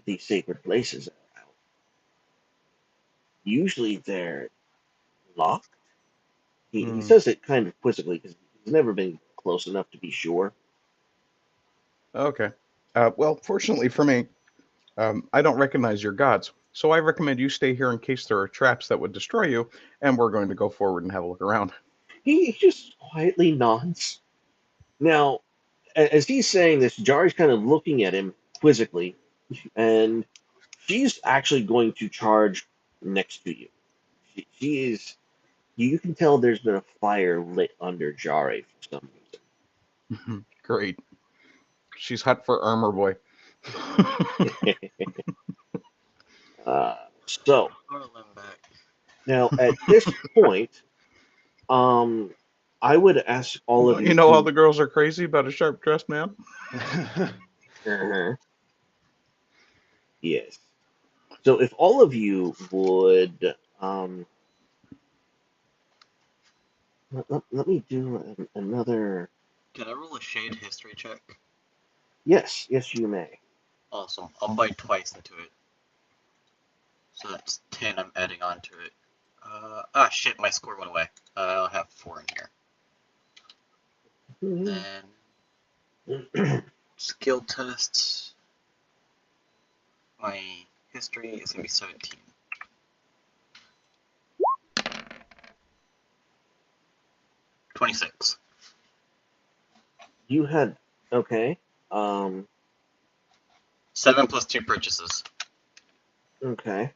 these sacred places. Usually they're locked. He Hmm. says it kind of quizzically because he's never been close enough to be sure. Okay. Well, fortunately for me, I don't recognize your gods, so I recommend you stay here in case there are traps that would destroy you, and we're going to go forward and have a look around. He just quietly nods. Now, as he's saying this, Jari's kind of looking at him quizzically, and she's actually going to charge next to you. She is. You can tell there's been a fire lit under Jari for some Great. She's hot for armor boy. reason. uh, so Or Limbeck. now at this point, um, I would ask all of Don't you you know all to. the girls are crazy about a sharp dressed man? Uh-huh, yes. So if all of you would, let me do another. Can I roll a shade history check? Yes, yes, you may. Awesome. I'll buy twice into it. So that's 10 I'm adding on to it. Shit, my score went away. I'll have 4 in here. Then skill tests. My history is gonna be 17. $26. You had okay. 7 plus 2 purchases. Okay.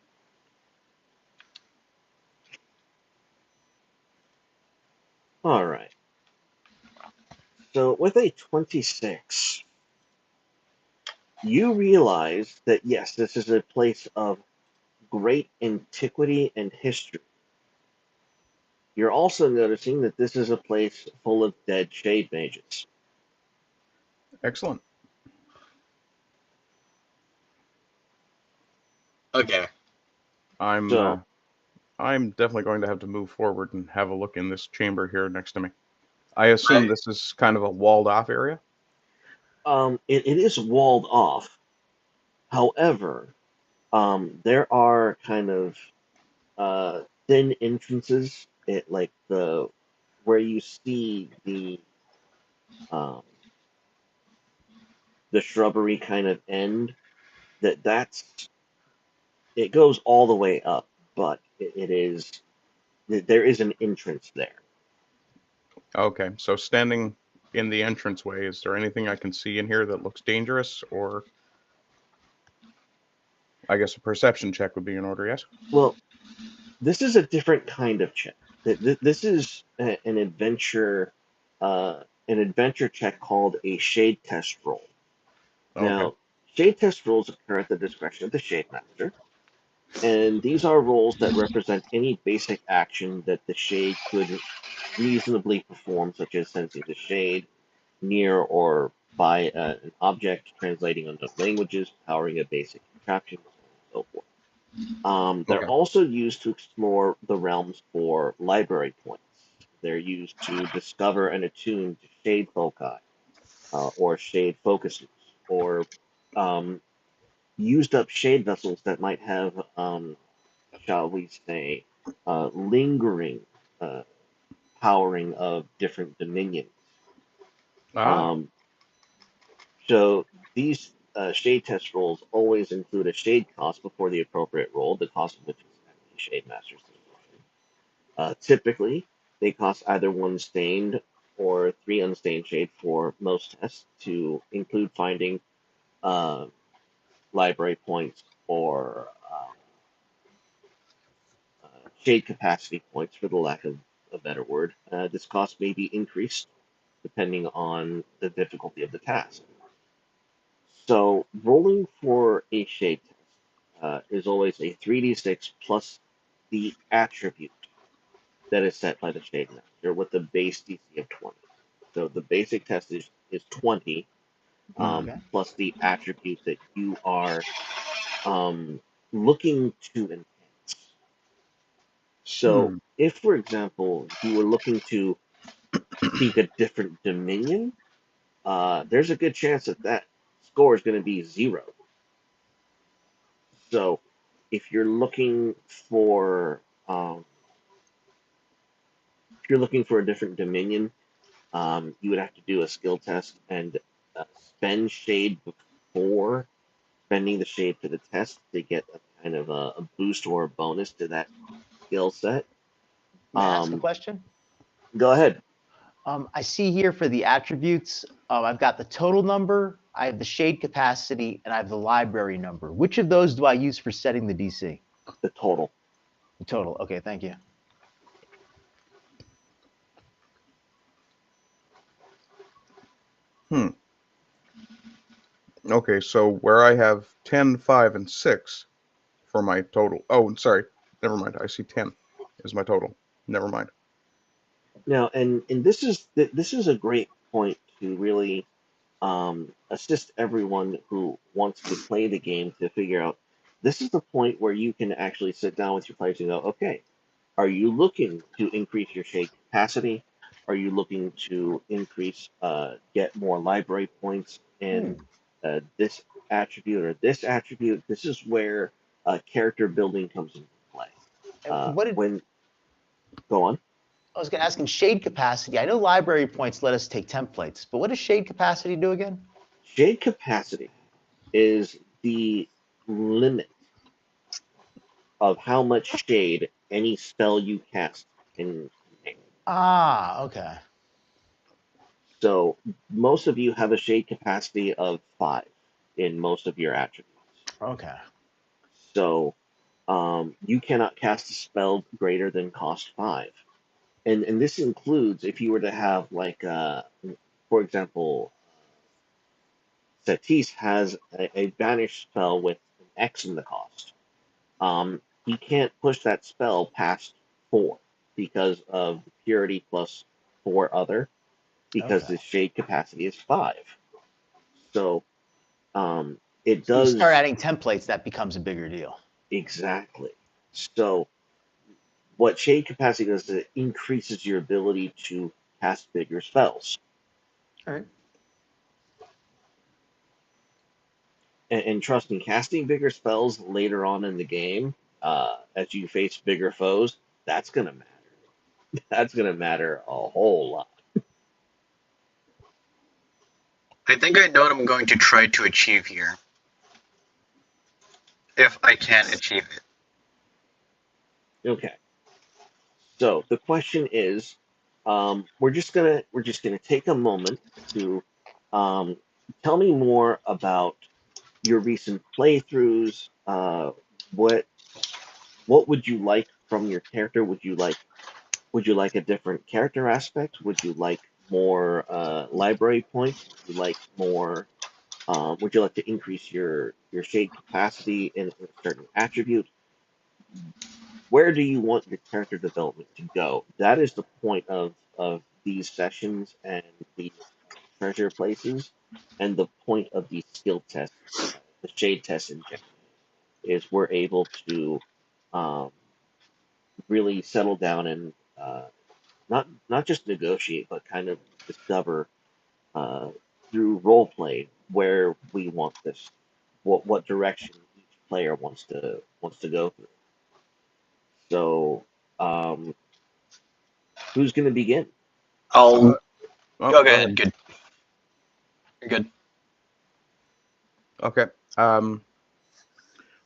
All right. So with a 26, you realize that yes, this is a place of great antiquity and history. You're also noticing that this is a place full of dead shade mages. Excellent. Okay. I'm So, I'm definitely going to have to move forward and have a look in this chamber here next to me. I assume this is kind of a walled off area. it is walled off. However, there are kind of thin entrances. It like the where you see um, the shrubbery kind of end. That's it goes all the way up, but it is there is an entrance there. Okay, so standing in the entranceway, is there anything I can see in here that looks dangerous? Or I guess a perception check would be in order, yes? Well, this is a different kind of check. This is an adventure check called a shade test roll. Okay. Now, shade test rolls occur at the discretion of the shade master, and these are rolls that represent any basic action that the shade could reasonably perform, such as sensing the shade near or by an object, translating unknown languages, powering a basic contraption, and so forth. They're Okay. also used to explore the realms for library points. They're used to discover and attune to shade foci or shade focuses or um, used up shade vessels that might have, shall we say, lingering uh, powering of different dominions. Ah, Um, so these shade test rolls always include a shade cost before the appropriate roll, the cost of which is at the shade master's discretion. Typically, they cost either one stained or three unstained shade for most tests to include finding uh, library points or shade capacity points, for the lack of a better word. This cost may be increased depending on the difficulty of the task. So, rolling for a shade test is always a 3d6 plus the attribute that is set by the shade master with the base DC of 20. So the basic test is 20 hmm. Okay. plus the attribute that you are looking to enhance. So Hmm. if, for example, you were looking to seek a different dominion, there's a good chance that that score is going to be 0. So if you're looking for um, if you're looking for a different dominion, you would have to do a skill test and spend shade before spending the shade for the test to get a kind of a boost or a bonus to that skill set. May I ask a Um, question? Go ahead. I see here for the attributes, I've got the total number, I have the shade capacity, and I have the library number. Which of those do I use for setting the DC? The total. The total. Okay, thank you. Hmm. Okay, so where I have 10, 5, and 6 for my total. Oh, sorry. Never mind. I see 10 is my total. Never mind. Now, and this is a great point to really assist everyone who wants to play the game to figure out. This is the point where you can actually sit down with your players and go, okay, are you looking to increase your shade capacity? Are you looking to increase, get more library points? And Hmm. this attribute or this attribute. This is where character building comes into play. And what did When go on. I was going to ask in shade capacity? I know library points let us take templates, but what does shade capacity do again? Shade capacity is the limit of how much shade any spell you cast can contain. Ah, okay. So most of you have a shade capacity of 5 in most of your attributes. Okay. So you cannot cast a spell greater than cost 5. And this includes if you were to have like for example, Satis has a banish spell with an X in the cost. He can't push that spell past 4 because of purity plus 4 other, because Okay. the shade capacity is 5. So it So you start does adding templates, that becomes a bigger deal. exactly. So what shade capacity does is it increases your ability to cast bigger spells. All right. And trust me, casting bigger spells later on in the game, as you face bigger foes, that's gonna matter. That's gonna matter a whole lot. I think I know what I'm going to try to achieve here. If I can achieve it. Okay. So the question is, we're just gonna take a moment to um, tell me more about your recent playthroughs. What what would you like from your character? Would you like a different character aspect? Would you like more library points? Would you like more? Would you like to increase your shade capacity in a certain attribute? Where do you want your character development to go? That is the point of these sessions and these treasure places, and the point of these skill tests, the shade tests in general, is we're able to um, really settle down and not just negotiate, but kind of discover uh, through role play where we want this, what direction each player wants to go through. So, um, who's going to begin? I'll Uh, oh, go go ahead. ahead. Good. You're good. Okay.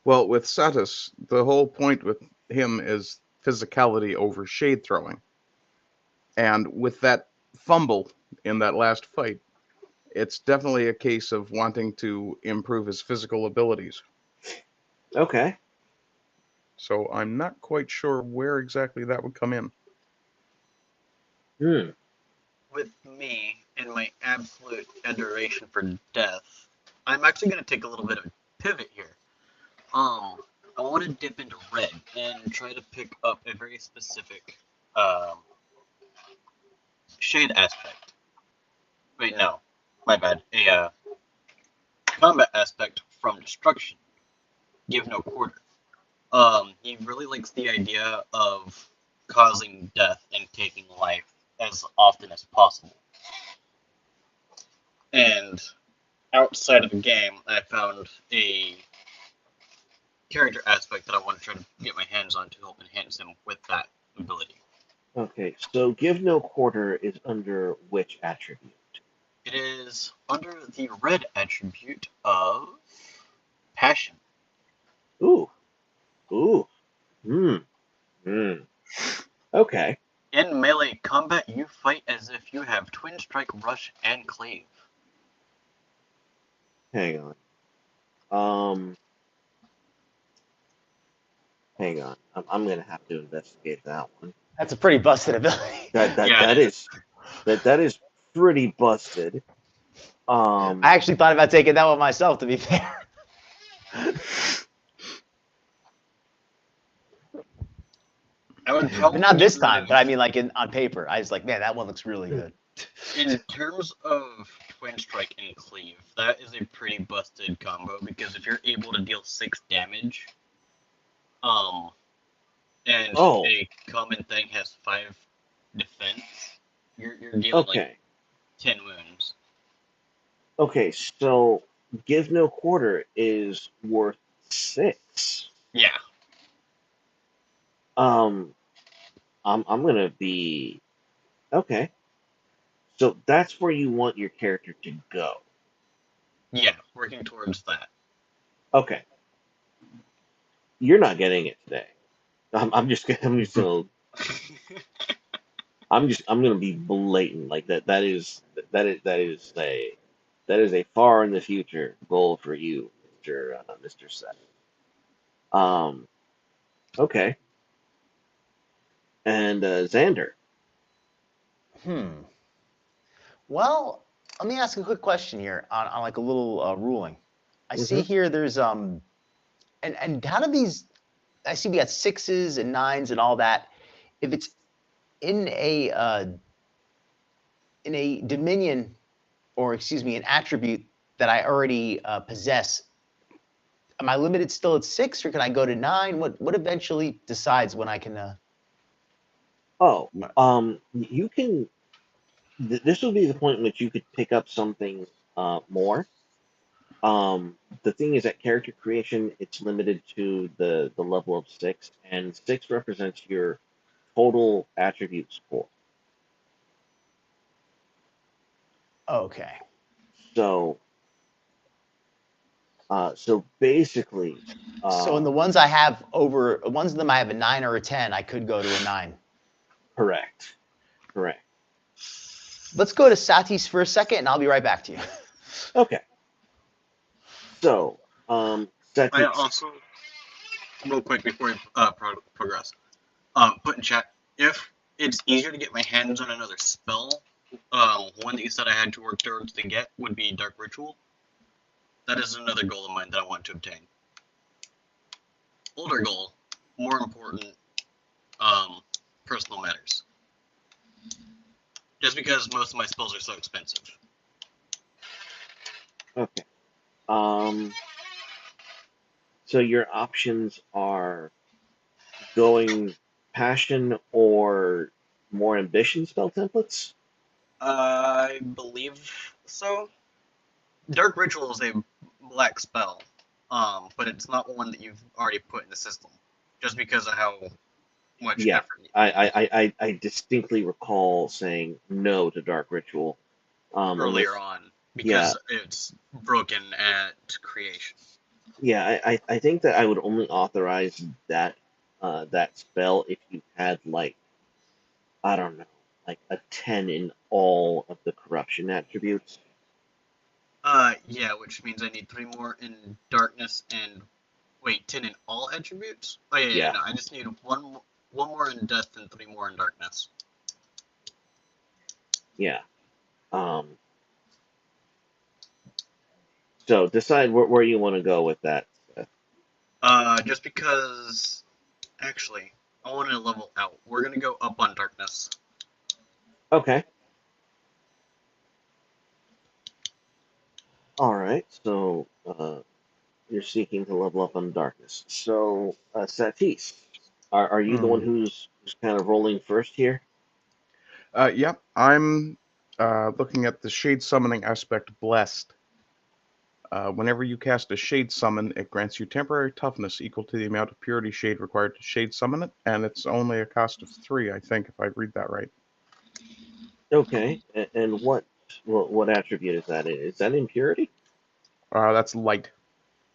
Well, with Satis, the whole point with him is physicality over shade throwing. And with that fumble in that last fight, it's definitely a case of wanting to improve his physical abilities. Okay. So I'm not quite sure where exactly that would come in. Hmm. With me and my absolute adoration for death, I'm actually going to take a little bit of a pivot here. I want to dip into red and try to pick up a very specific um, shade aspect. Wait, no, my bad. A combat aspect from destruction. Give no quarter. He really likes the idea of causing death and taking life as often as possible. And outside of the game, I found a character aspect that I want to try to get my hands on to help enhance him with that ability. Okay. So, give no quarter is under which attribute? It is under the red attribute of passion. Ooh. Ooh. Hmm. Hmm. Okay. In melee combat, you fight as if you have Twin Strike, Rush, and Cleave. Hang on. Um. Hang on. I'm gonna have to investigate that one. That's a pretty busted ability. That that Yeah, that it is. is that is pretty busted. I actually thought about taking that one myself, to be fair. I would But probably not get this rid time. of. But I mean, like on paper, I was like, man, that one looks really good. In terms of Twin Strike and Cleave, that is a pretty busted combo because if you're able to deal 6 damage, um, and Oh. a common thing has 5 defense, you're dealing like Okay. 10 wounds. Okay. So Give no quarter is worth 6. Yeah. Um, I'm gonna be okay. So that's where you want your character to go. Yeah, working towards that. Okay, you're not getting it today. I'm gonna be blatant like that. That is a far in the future goal for you, Mister Seth. Um, okay, and Xander. Hmm. Well, let me ask a quick question here on like a little ruling. I see Hmm. here there's and how do these? I see we got sixes and nines and all that. If it's in a dominion, or excuse me, an attribute that I already possess, am I limited still at six, or can I go to nine? What eventually decides when I can? Oh, you can. This will be the point in which you could pick up something more. The thing is that character creation, it's limited to the level of 6, and 6 represents your total attribute score. Okay. So, so basically, So in the um, ones I have over, ones of them I have a nine or a 10, I could go to a nine. correct, correct. Let's go to Satis for a second, and I'll be right back to you. Okay, so I Satis, also, real quick before we progress, put in chat if it's easier to get my hands on another spell. One that you said I had to work towards to get would be Dark Ritual. That is another goal of mine that I want to obtain. Older goal, more important, um, personal matters. Just because most of my spells are so expensive. okay. Um, so your options are going passion or more ambition spell templates. I believe so. Dark Ritual is a black spell, but it's not one that you've already put in the system, just because of how much Yeah, effort. I distinctly recall saying no to Dark Ritual. Earlier Unless, on yeah, because it's broken at creation. yeah, I think that I would only authorize that spell if you had like, I don't know, like a 10 in all of the corruption attributes. Yeah, which means I need three more in darkness and wait, 10 in all attributes. Oh yeah, Yeah, no, I just need one more in death and three more in darkness. yeah. Um, so decide where you want to go with that. Just because actually I want to level out. We're gonna go up on darkness. Okay. All right. So you're seeking to level up on darkness. So Satis, are you the one Hmm. who's kind of rolling first here? Yeah, I'm looking at the shade summoning aspect blessed. Whenever you cast a shade summon, it grants you temporary toughness equal to the amount of purity shade required to shade summon it, and it's only a cost of 3, I think, if I read that right. Okay. And what attribute is that in? Is that impurity? That's light.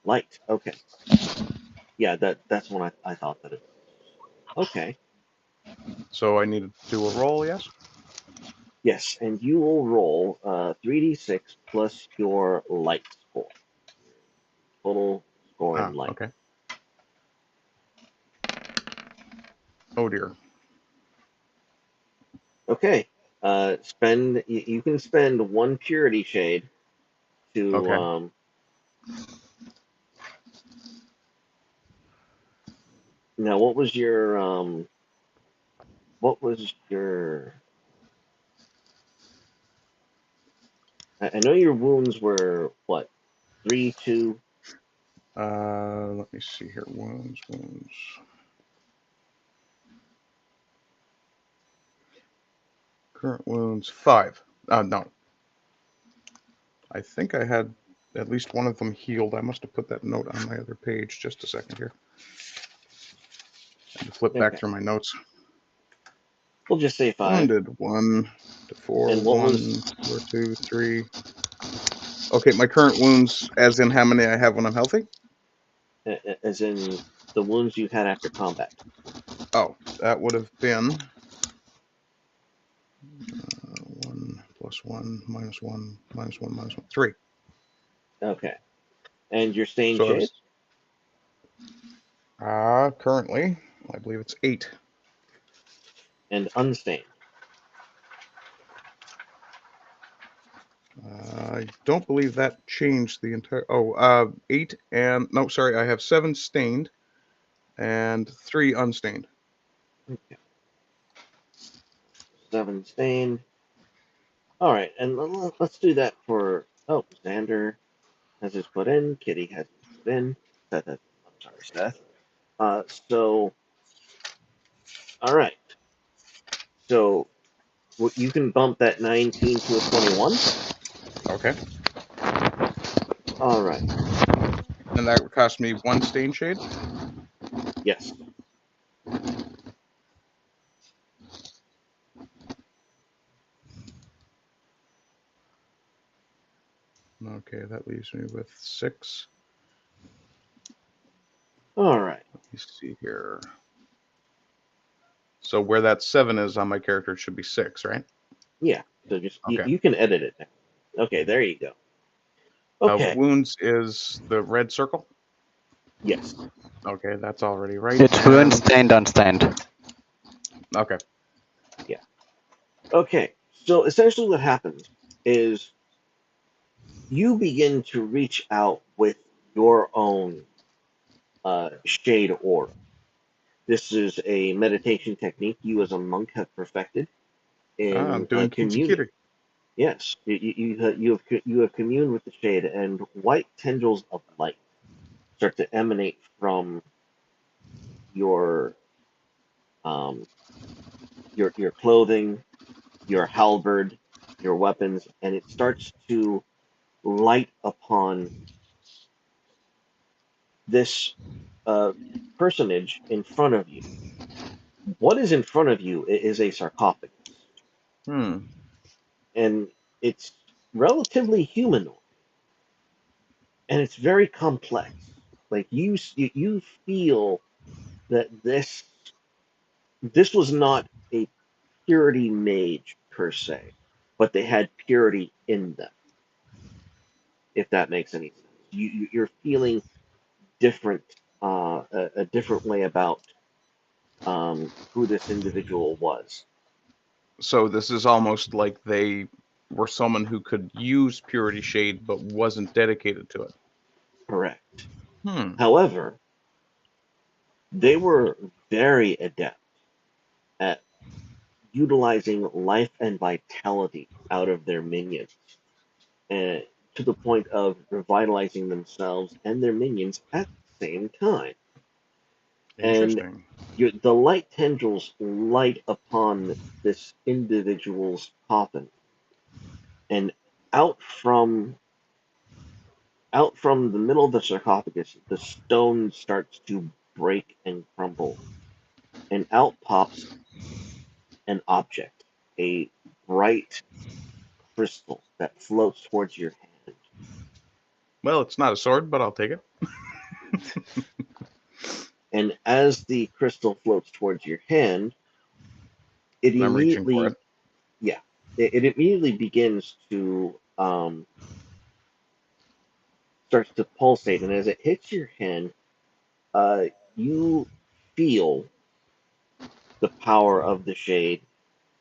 Light. Okay. Yeah, that's what I thought that it was. Okay. So I need to do a roll, yes? Yes, and you will roll 3d6 plus your light score. Total score in light. Okay. Oh dear. Okay. You can spend one purity shade to Okay. now what was your I know your wounds were what, 3, 2. Let me see here. Wounds. Current wounds 5. No, I think I had at least one of them healed. I must have put that note on my other page. Just a second here. I had to flip back Okay. through my notes. We'll just say 5. Wounded 1 to 4. And what 1, was 4, 2, 3. Okay, my current wounds, as in how many I have when I'm healthy? as in the wounds you had after combat? Oh, that would have been 1 plus 1 minus 1 minus 1 minus 1. 3. Okay. And your stained So I shade? was currently, I believe it's 8. And unstained? I don't believe that changed the entire. 8 and no, sorry, I have 7 stained and 3 unstained. Okay. 7 stained. All right, and let's do that for. Oh, Xander has his put in. Kitty has his put in. Seth has. I'm sorry, Seth. So, all right. So you can bump that 19 to a 21. Okay. All right. And that would cost me 1 stain shade. Yes. Okay, that leaves me with 6. All right. Let me see here. So where that 7 is on my character, it should be 6, right? Yeah. So just Okay. you can edit it now. Okay. There you go. Okay. Wounds is the red circle. Yes. Okay, that's already right. It's And wound stained, unstained. okay, Yeah. Okay. So essentially, what happens is you begin to reach out with your own shade aura. This is a meditation technique you as a monk have perfected I'm in doing communion. kitty. Yes, you have communed with the shade, and white tendrils of light start to emanate from your um, your clothing, your halberd, your weapons, and it starts to light upon this uh, personage in front of you. What is in front of you is a sarcophagus, Hmm. and it's relatively humanoid, and it's very complex. Like you feel that this was not a purity mage per se, but they had purity in them. If that makes any sense, you're feeling different, a different way about who this individual was. So this is almost like they were someone who could use purity shade but wasn't dedicated to it. Correct. Hmm. However, they were very adept at utilizing life and vitality out of their minions, and to the point of revitalizing themselves and their minions at the same time. And Interesting. the light tendrils light upon this individual's coffin, and out from out from the middle of the sarcophagus, the stone starts to break and crumble, and out pops an object, a bright crystal that floats towards your hand. Well, it's not a sword, but I'll take it. And as the crystal floats towards your hand, it I'm reaching for immediately, it. yeah, it immediately begins to starts to pulsate, and as it hits your hand, uh, you feel the power of the shade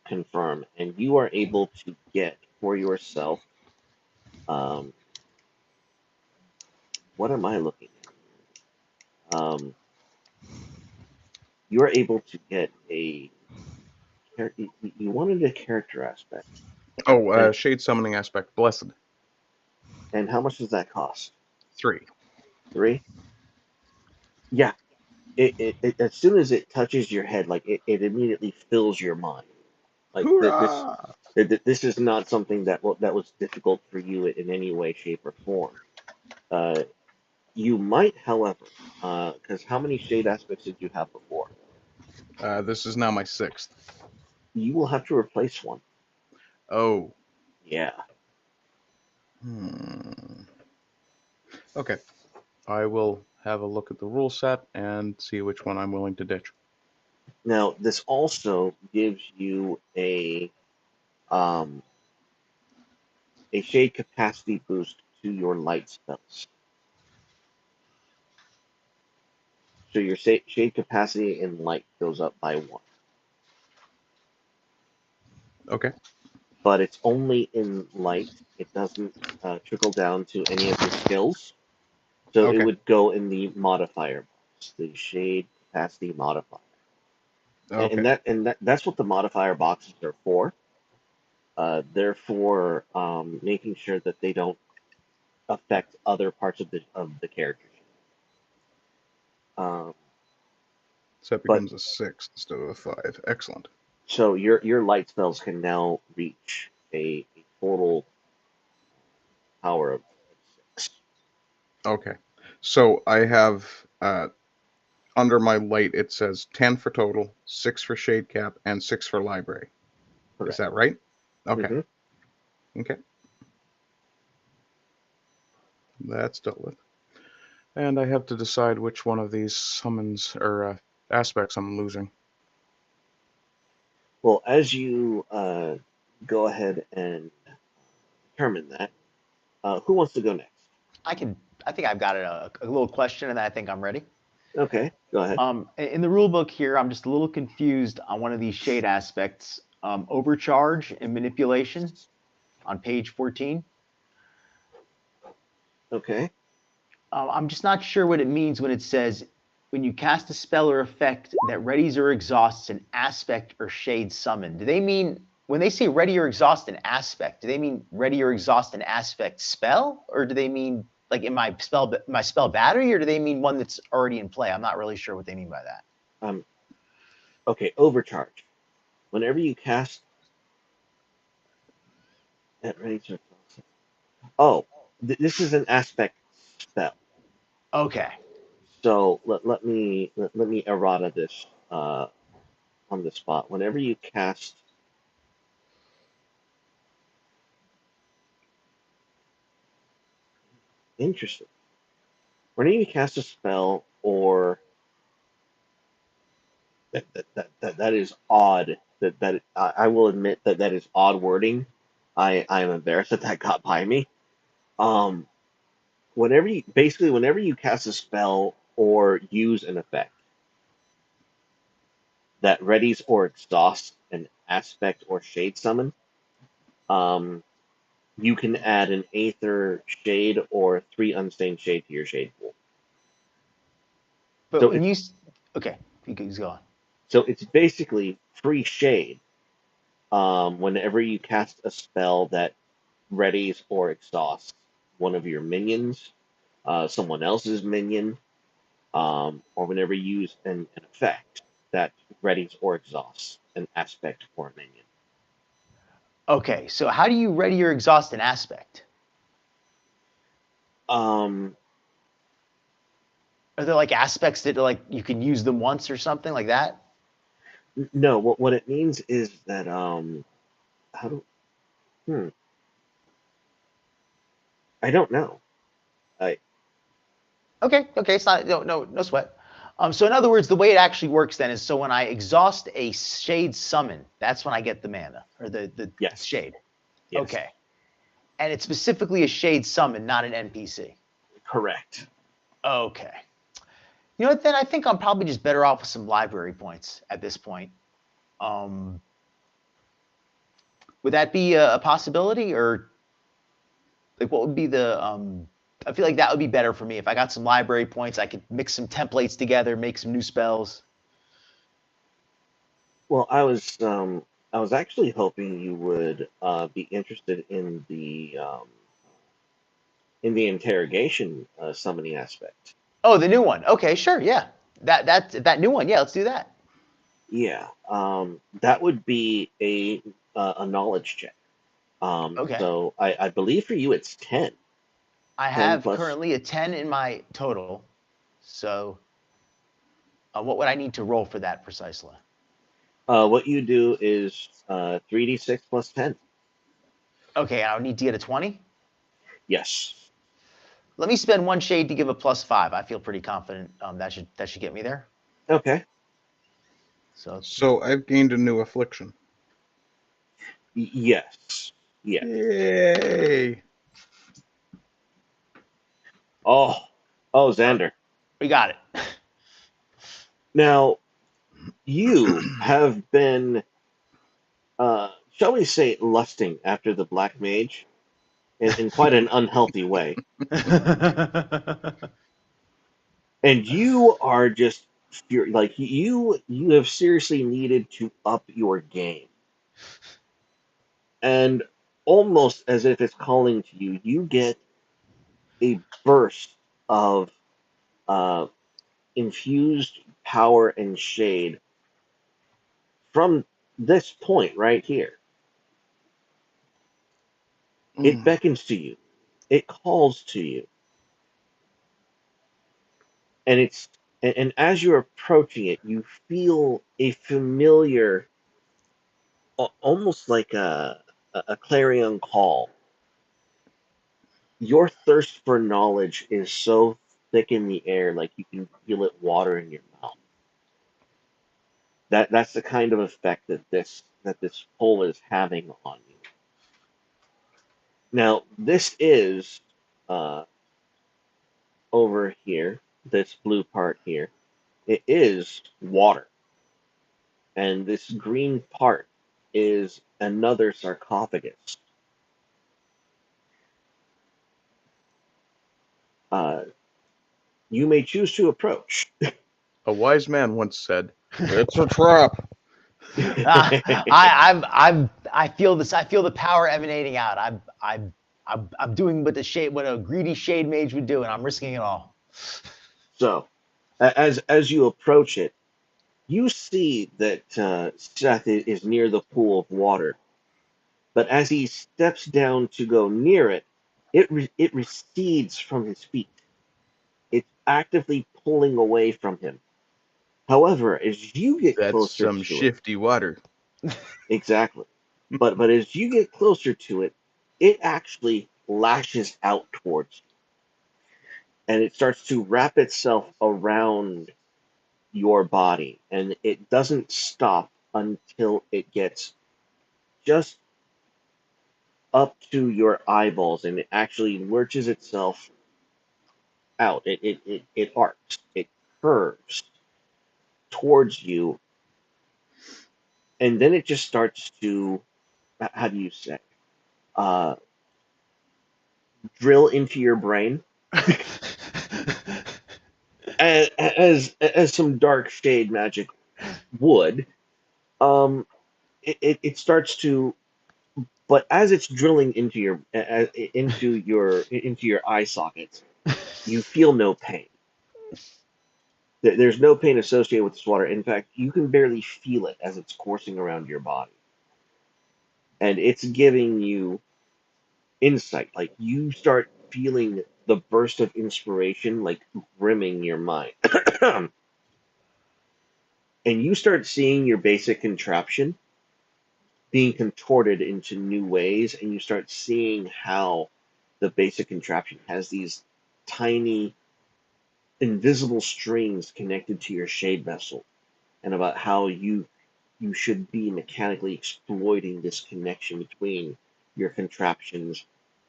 confirm, and you are able to get for yourself. Um, what am I looking at? You are able to get a. You wanted a character aspect, Oh, and shade summoning aspect. Blessed. how much does that cost? 3. 3. Yeah, as soon as it touches your head, like it immediately fills your mind. Like Hoorah! this is not something that was difficult for you in any way, shape, or form. You might, however, because how many shade aspects did you have before? This is now my sixth. You will have to replace one. Oh. Yeah. Okay. I will have a look at the rule set and see which one I'm willing to ditch. Now, this also gives you a shade capacity boost to your light spells. So your shade capacity in light goes up by 1. Okay. But it's only in light. It doesn't trickle down to any of your skills. So it Okay. would go in the modifier box, the shade capacity modifier. Okay. That's what the modifier boxes are for. They're for making sure that they don't affect other parts of the character sheet. So that But becomes a 6 instead of a 5. Excellent. so your light spells can now reach a total power of 6. Okay. So I have under my light it says 10 for total, 6 for shade cap, and 6 for library. Is Correct. that right? Okay. Mm-hmm. Okay. That's dealt with. And I have to decide which one of these summons or aspects I'm losing. Well, as you go ahead and determine that, who wants to go next? I can. I think I've got a little question, and I think I'm ready. Okay, go ahead. In the rule book here, I'm just a little confused on one of these shade aspects. Overcharge and manipulation on page 14. Okay. I'm just not sure what it means when it says when you cast a spell or effect that readies or exhausts an aspect or shade summon. Do they mean when they say ready or exhaust an aspect? Do they mean ready or exhaust an aspect spell, or do they mean like in my spell battery, or do they mean one that's already in play? I'm not really sure what they mean by that. Okay, overcharge. Whenever you cast at range of oh, this is an aspect spell. Okay. So let me errata this on the spot. Whenever you cast interesting. Whenever you cast a spell or that is odd. That I will admit that is odd wording. I am embarrassed that got by me. Um, whenever you cast a spell or use an effect that readies or exhausts an aspect or shade summon, um, you can add an Aether shade or 3 unstained shade to your shade pool. But So when it's you okay, you can go on. basically free shade whenever you cast a spell that readies or exhausts one of your minions, someone else's minion, or whenever you use an effect that readies or exhausts an aspect or a minion. Okay, so how do you ready or exhaust an aspect? Um, Are there like aspects that like you can use them once or something like that? no, what it means is that how do hmm, I don't know. I Okay, it's not no sweat. So in other words, the way it actually works then is so when I exhaust a shade summon, that's when I get the mana or the yes, shade. yes, Okay, and it's specifically a shade summon, not an NPC. correct. Okay. You know what? Then I think I'm probably just better off with some library points at this point. Um, would that be a possibility, or like what would be the? I feel like that would be better for me if I got some library points. I could mix some templates together, make some new spells. Well, I was actually hoping you would be interested in the interrogation summoning aspect. Oh, the new one. Okay, sure, yeah. That new one. Yeah, let's do that. Yeah, that would be a knowledge check. Okay. So I believe for you it's 10. I 10 have plus. currently a 10 in my total. So, what would I need to roll for that precisely? What you do is 3d6 plus 10. Okay, I would need to get a 20. Yes. Let me spend one shade to give a +5. I feel pretty confident that should get me there. Okay. So, So I've gained a new affliction. Yes. Yes. Yay! Oh. Oh, Xander. we got it. Now, you have been, shall we say, lusting after the Black Mage in quite an unhealthy way. And you are just like you have seriously needed to up your game. And almost as if it's calling to you, you get a burst of uh, infused power and shade from this point right here. It Mm. beckons to you, it calls to you, and and as you're approaching it, you feel a familiar, almost like a clarion call. Your thirst for knowledge is so thick in the air, like you can feel it water in your mouth. That's the kind of effect that this pull is having on you. Now, this is uh, over here, this blue part here. It is water, and this green part is another sarcophagus. Uh, you may choose to approach. A wise man once said, "It's a trap." I feel this. I feel the power emanating out. I'm doing what a greedy shade mage would do, and I'm risking it all. So, as you approach it, you see that Seth is near the pool of water, but as he steps down to go near it, it recedes from his feet. It's actively pulling away from him. However, as you get That's closer some to it, shifty water. exactly, but as you get closer to it, it actually lashes out towards you, and it starts to wrap itself around your body, and it doesn't stop until it gets just up to your eyeballs, and it actually lurches itself out. It arcs, it curves towards you, and then it just starts to, how do you say, uh, drill into your brain as some dark shade magic would. Um, it starts to, but as it's drilling into your eye sockets, you feel no pain. There's no pain associated with this water. In fact, you can barely feel it as it's coursing around your body. And it's giving you insight. Like you start feeling the burst of inspiration like brimming your mind. And you start seeing your basic contraption being contorted into new ways, and you start seeing how the basic contraption has these tiny invisible strings connected to your shade vessel, and about how you should be mechanically exploiting this connection between your contraptions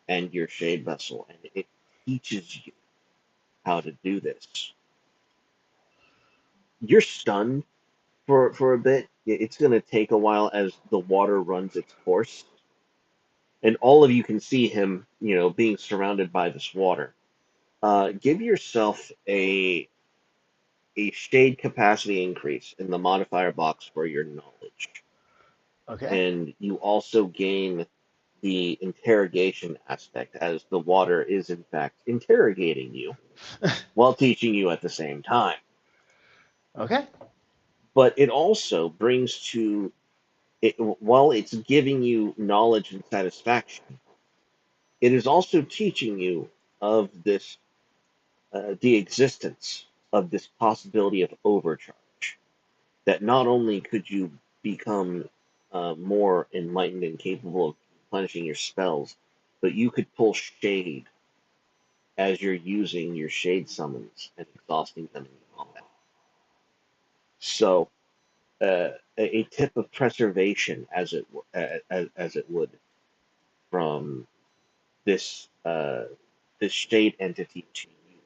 and your shade vessel, and it teaches you how to do this. You're stunned for a bit. It's going to take a while as the water runs its course, and all of you can see him, being surrounded by this water. Give yourself a shade capacity increase in the modifier box for your knowledge, Okay. and you also gain the interrogation aspect, as the water is in fact interrogating you while teaching you at the same time. Okay. But it also brings to it, while it's giving you knowledge and satisfaction, it is also teaching you of this, the existence of this possibility of overcharge. That not only could you become more enlightened and capable of replenishing your spells, but you could pull shade as you're using your shade summons and exhausting them in combat. So, a tip of preservation, as it would, from this this shade entity to you.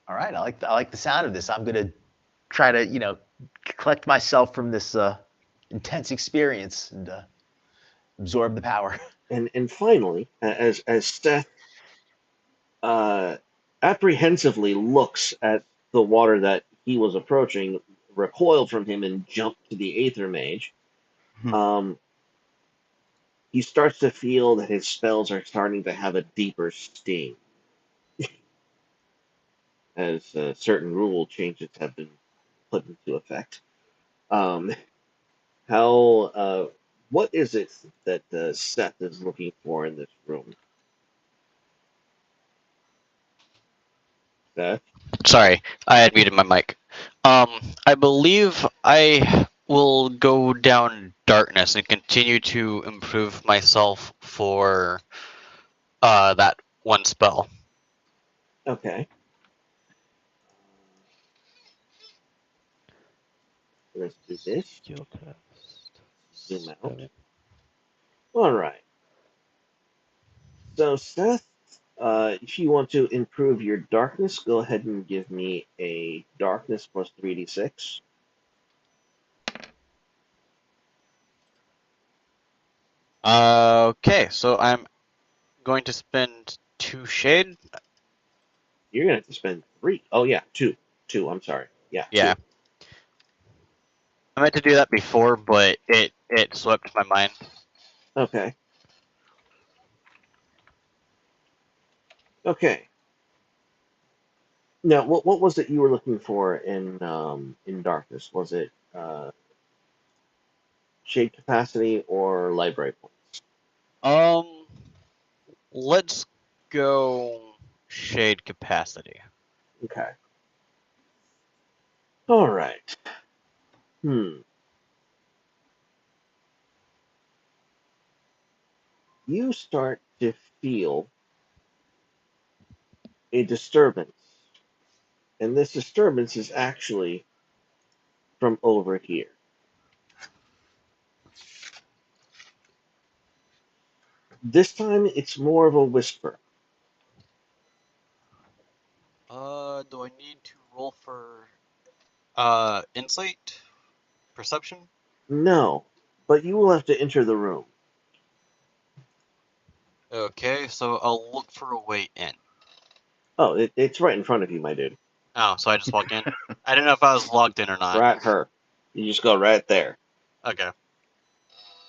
All right, I like the sound of this. I'm gonna try to collect myself from this intense experience and absorb the power. And finally, as Seth uh, apprehensively looks at the water that he was approaching, recoiled from him and jumped to the Aether Mage, um, he starts to feel that his spells are starting to have a deeper sting as certain rule changes have been put into effect. Um, how what is it that Seth is looking for in this room? Seth? Sorry, I had muted my mic. I believe I will go down darkness and continue to improve myself for that one spell. Okay. Let's do this. Skill test. Zoom out. 7. All right. So, Seth, if you want to improve your darkness, go ahead and give me a darkness plus 3d6. Okay, so I'm going to spend 2 shade. You're going to have to spend 3. Oh, yeah, 2. 2, I'm sorry. Yeah, Yeah, 2. I meant to do that before, but it swept my mind. Okay. Okay. Now, what was it you were looking for in darkness? Was it shade capacity or library points? Um, let's go shade capacity. Okay. All right. Hmm. You start to feel a disturbance, and this disturbance is actually from over here. This time it's more of a whisper. Do I need to roll for insight? Perception? No, but you will have to enter the room. Okay, so I'll look for a way in. Oh, it's right in front of you, my dude. Oh, so I just walk in? I didn't know if I was logged in or not. Right her. You just go right there. Okay.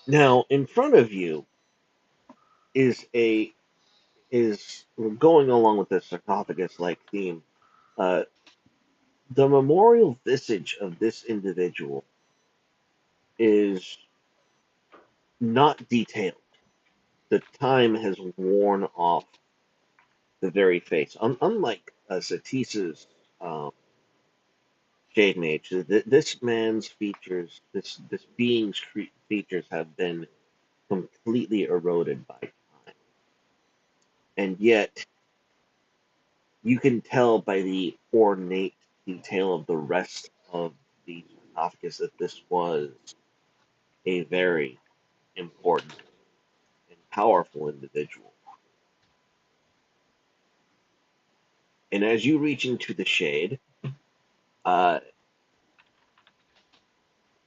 Now, in front of you is going along with the sarcophagus-like theme. Uh, the memorial visage of this individual is not detailed. The time has worn off the very face. Unlike Satis's Shade Mage, this man's features, this being's features have been completely eroded by time, and yet you can tell by the ornate detail of the rest of the sarcophagus that this was a very important and powerful individual. And as you reach into the shade, uh,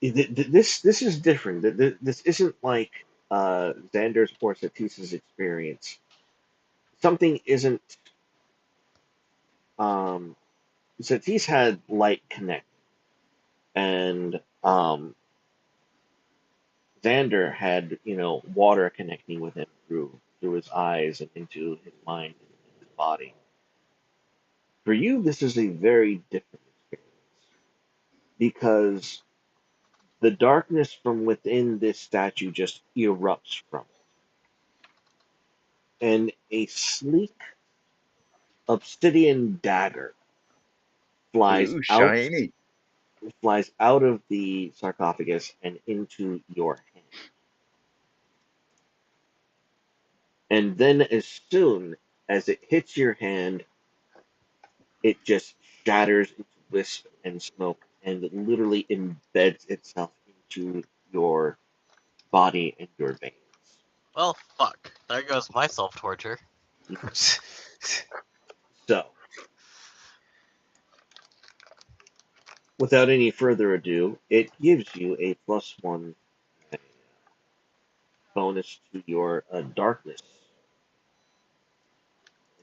this is different. This isn't like Xander's or Satis's experience. Something isn't. Um, Satis had light connect, and Xander had water connecting with him through his eyes and into his mind and his body. For you, this is a very different experience because the darkness from within this statue just erupts from it. and a sleek obsidian dagger flies Ooh, out shiny. flies out of the sarcophagus and into your hand. And then as soon as it hits your hand, it just shatters into wisp and smoke and it literally embeds itself into your body and your veins. Well, fuck. There goes my self torture. So, without any further ado, it gives you a +1 bonus to your darkness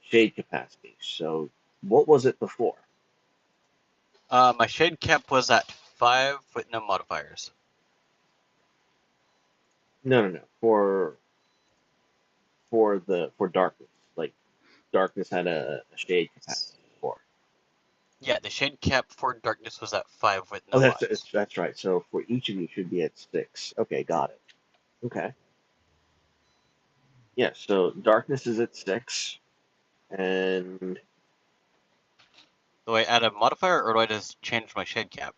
shade capacity. So, what was it before? My shade cap was at 5 with no modifiers. No, no, no. For darkness, like darkness had a shade capacity before. Yeah, the shade cap for darkness was at 5 with Oh, no mods. that's right. So for each of you should be at 6. Okay, got it. Okay. Yeah. So darkness is at 6, and Do I add a modifier or do I just change my shade cap?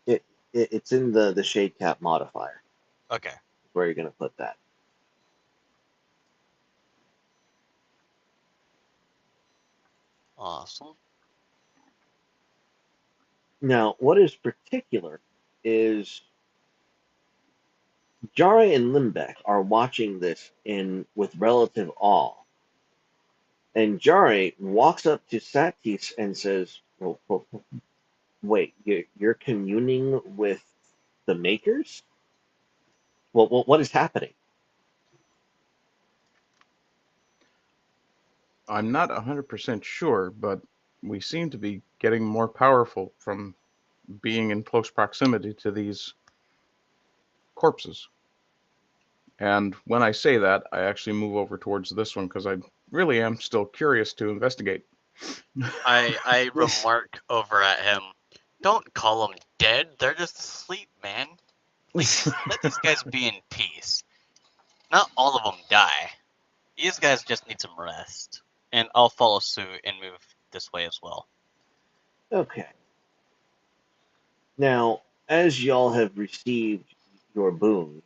it, it's in the shade cap modifier. Okay. Where you're gonna put that. Awesome. Now, what is particular is Jare and Limbeck are watching this in with relative awe. And Jare walks up to Satis and says, well, wait, you're communing with the makers? Well, what is happening? I'm not 100% sure, but we seem to be getting more powerful from being in close proximity to these corpses. And when I say that, I actually move over towards this one because I really am still curious to investigate. I remark over at him. Don't call them dead. They're just asleep, man. Let these guys be in peace. Not all of them die. These guys just need some rest. And I'll follow suit and move this way as well. Okay. Now, as y'all have received your boon,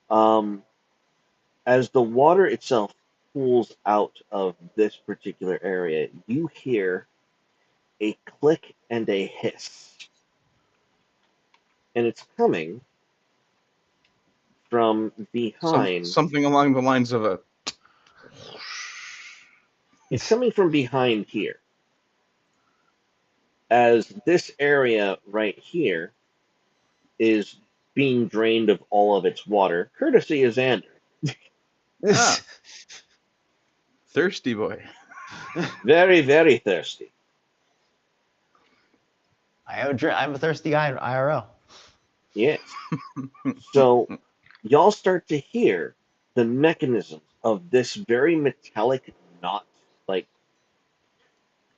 um, as the water itself pools out of this particular area, you hear a click and a hiss. And it's coming from behind. Something along the lines of a. It's coming from behind here. As this area right here is being drained of all of its water, courtesy of Xander. Ah, thirsty boy. Very, very thirsty. I'm a thirsty guy in IRL. Yes. So y'all start to hear the mechanisms of this very metallic knot, like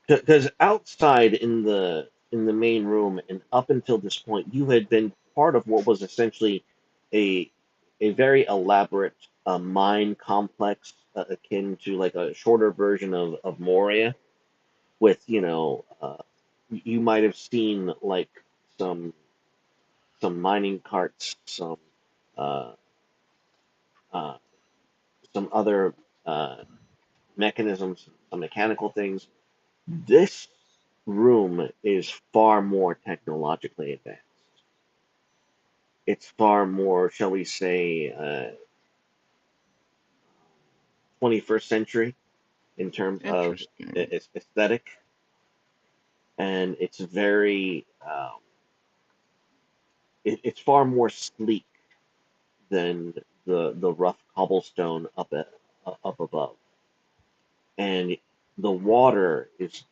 because outside in the main room and up until this point, you had been part of what was essentially a a very elaborate mine complex akin to like a shorter version of Moria, with you might have seen like some some mining carts, uh, uh, some other mechanisms, some mechanical things. This room is far more technologically advanced. It's far more, shall we say, 21st century in terms of Interesting. aesthetic, and it's very, it's far more sleek than the rough cobblestone up above, and the water is,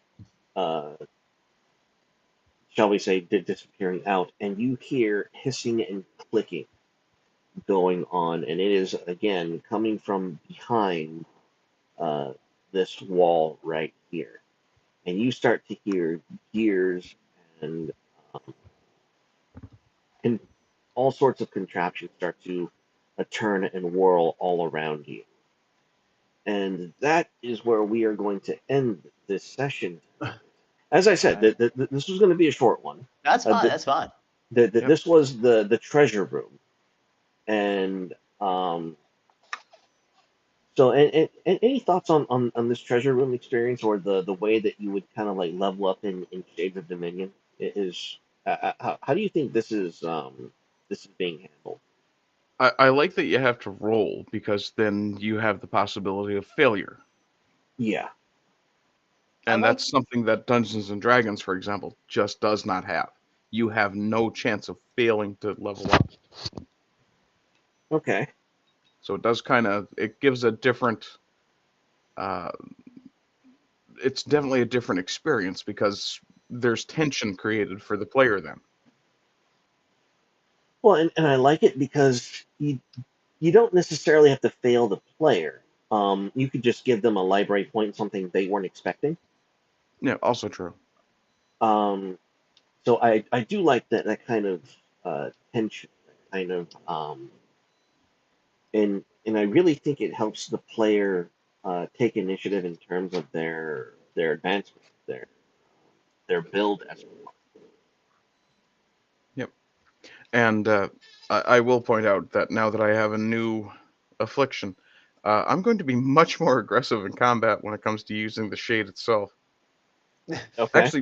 uh, shall we say, disappearing out, and you hear hissing and clicking going on, and it is again coming from behind uh, this wall right here, and you start to hear gears and um, and all sorts of contraptions start to turn and whirl all around you. and that is where we are going to end this session. As I All said, right. this was going to be a short one. That's Uh, fine. th- That's fine. Yep. this was the treasure room, and so and any thoughts on this treasure room experience or the way that you would kind of like level up in Shades of Dominion? It is how do you think this is being handled? I like that you have to roll because then you have the possibility of failure. Yeah. I And like. that's something that Dungeons and Dragons, for example, just does not have. You have no chance of failing to level up. Okay. So it does kind of it gives a different uh, it's definitely a different experience because there's tension created for the player then. Well, and I like it because you don't necessarily have to fail the player. You could just give them a library point, something they weren't expecting. Yeah, also true. Um, so I do like that kind of tension, that kind of and I really think it helps the player take initiative in terms of their advancement, their build as well. Yep. And I will point out that now that I have a new affliction, I'm going to be much more aggressive in combat when it comes to using the shade itself. Okay.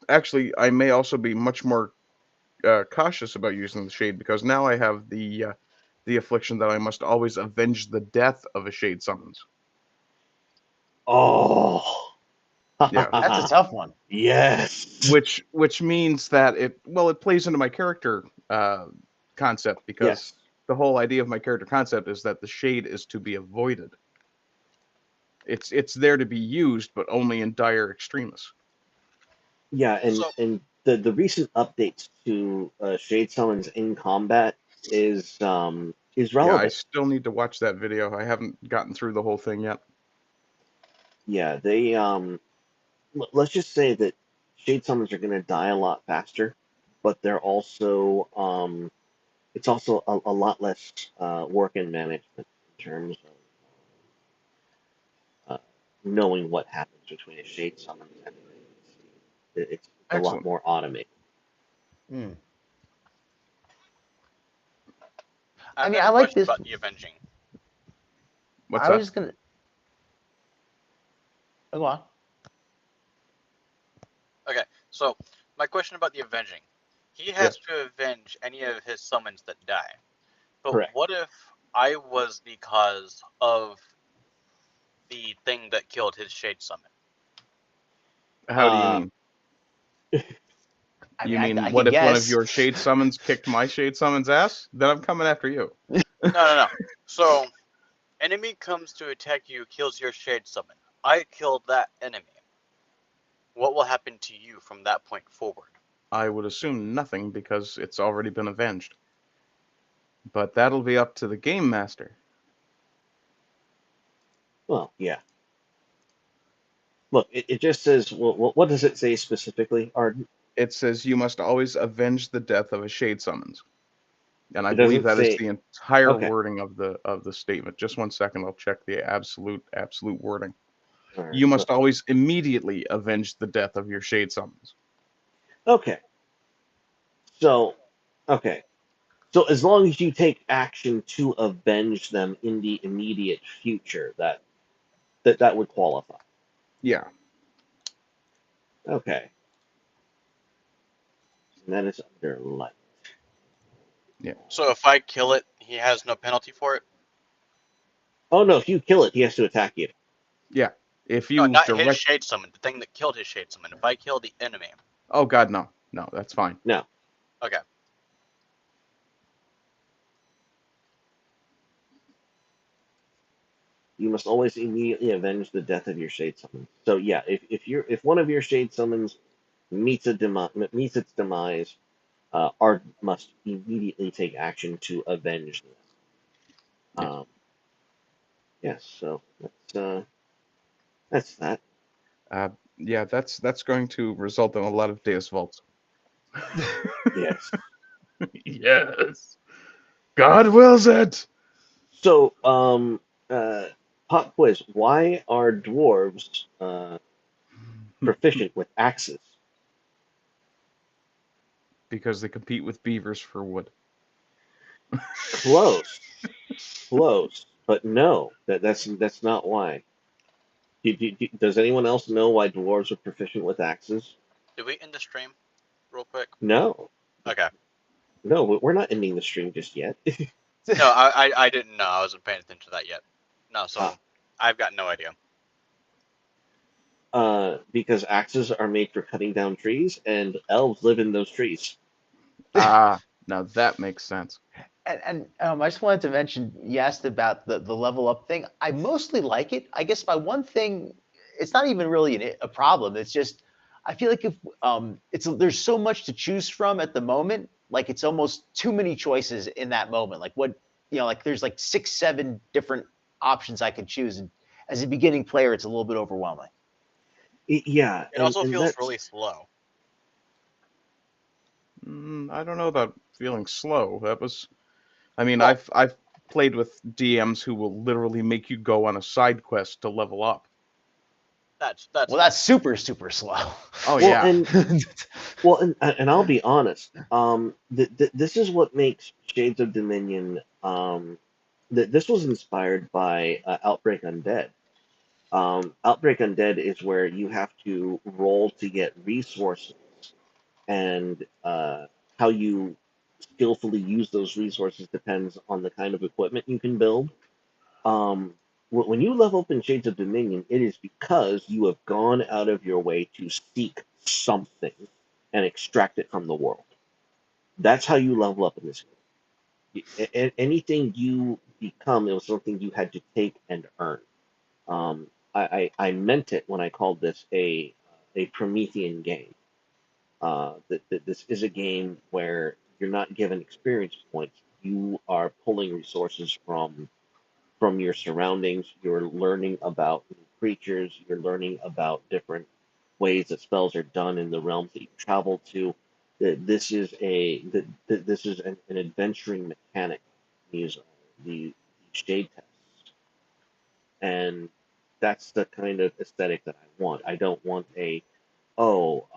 Actually, I may also be much more cautious about using the shade because now I have the affliction that I must always avenge the death of a shade summons. Oh, Yeah, That's a tough one. yes, which means that it plays into my character concept because yes, the whole idea of my character concept is that the shade is to be avoided. It's there to be used, but only in dire extremis. yeah, So and the recent updates to Shade Summons in combat is Yeah, I relevant. still need to watch that video. I haven't gotten through the whole thing yet. Yeah, they let's just say that Shade Summons are going to die a lot faster, but they're also it's also a lot less work and management in terms of knowing what happens between a Shade Summons and it's a lot Excellent. more automated. Hmm. I I've mean, got I a like question this. about the avenging. What's I was that? just gonna go on. Okay, so my question about the avenging. He has Yes. to avenge any of his summons that die. But Correct. what if I was the cause of the thing that killed his shade summon? How do you Uh, mean? I You mean, mean I what could if one of guess. your shade summons kicked my shade summon's ass? Then I'm coming after you. No. So, enemy comes to attack you, kills your shade summon. I killed that enemy. What will happen to you from that point forward? I would assume nothing because it's already been avenged. But that'll be up to the game master. well, yeah. Look, it just says, well, what does it say specifically, Arden? It says you must always avenge the death of a shade summons. And I It believe doesn't that is say, the entire okay, wording of the statement. Just one second, I'll check the absolute wording. all right, You so, must always immediately avenge the death of your shade summons. okay, so, okay. So as long as you take action to avenge them in the immediate future, that would qualify. Yeah, Okay, and that is under light. yeah, So if I kill it, he has no penalty for it? Oh no, if you kill it, he has to attack you. yeah. If No, you not his direct, shade summon, the thing that killed his shade summon. If I kill the enemy. oh god, no, no, that's fine. No, Okay. you must always immediately avenge the death of your shade summons. So yeah, if one of your shade summons meets its demise, Art must immediately take action to avenge them. Yes, Um, yes, so that's that. yeah, that's going to result in a lot of Deus Vaults. Yes. Yes, God wills it. So Pop quiz: why are dwarves proficient with axes? Because they compete with beavers for wood. Close, close, but no. That's not why. Does anyone else know why dwarves are proficient with axes? Did we end the stream real quick? No, Okay. no, we're not ending the stream just yet. No, I didn't know. I wasn't paying attention to that yet. No, so Ah, I've got no idea. because axes are made for cutting down trees, and elves live in those trees. Ah, now that makes sense. And I just wanted to mention, you asked about the level up thing. I mostly like it. I guess my one thing, it's not even really a problem. It's just I feel like if it's there's so much to choose from at the moment. Like it's almost too many choices in that moment. Like what like there's like 6, 7 different options I could choose. And as a beginning player, it's a little bit overwhelming. Yeah, It also and feels that's really slow. I don't know about feeling slow. I mean, Well, I've played with DMs who will literally make you go on a side quest to level up. that's Well, fine. that's super slow. Oh well, yeah. and I'll be honest. This is what makes Shades of Dominion. This was inspired by Outbreak Undead. Outbreak Undead is where you have to roll to get resources, and how you skillfully use those resources depends on the kind of equipment you can build. Um, when you level up in Shades of Dominion, it is because you have gone out of your way to seek something and extract it from the world. That's how you level up in this game. Anything you become, it was something you had to take and earn. I meant it when I called this a Promethean game. That this is a game where you're not given experience points. You are pulling resources from your surroundings. You're learning about new creatures. You're learning about different ways that spells are done in the realms that you travel to. This is an adventuring mechanic. These the shade tests, and that's the kind of aesthetic that I want. I don't want a oh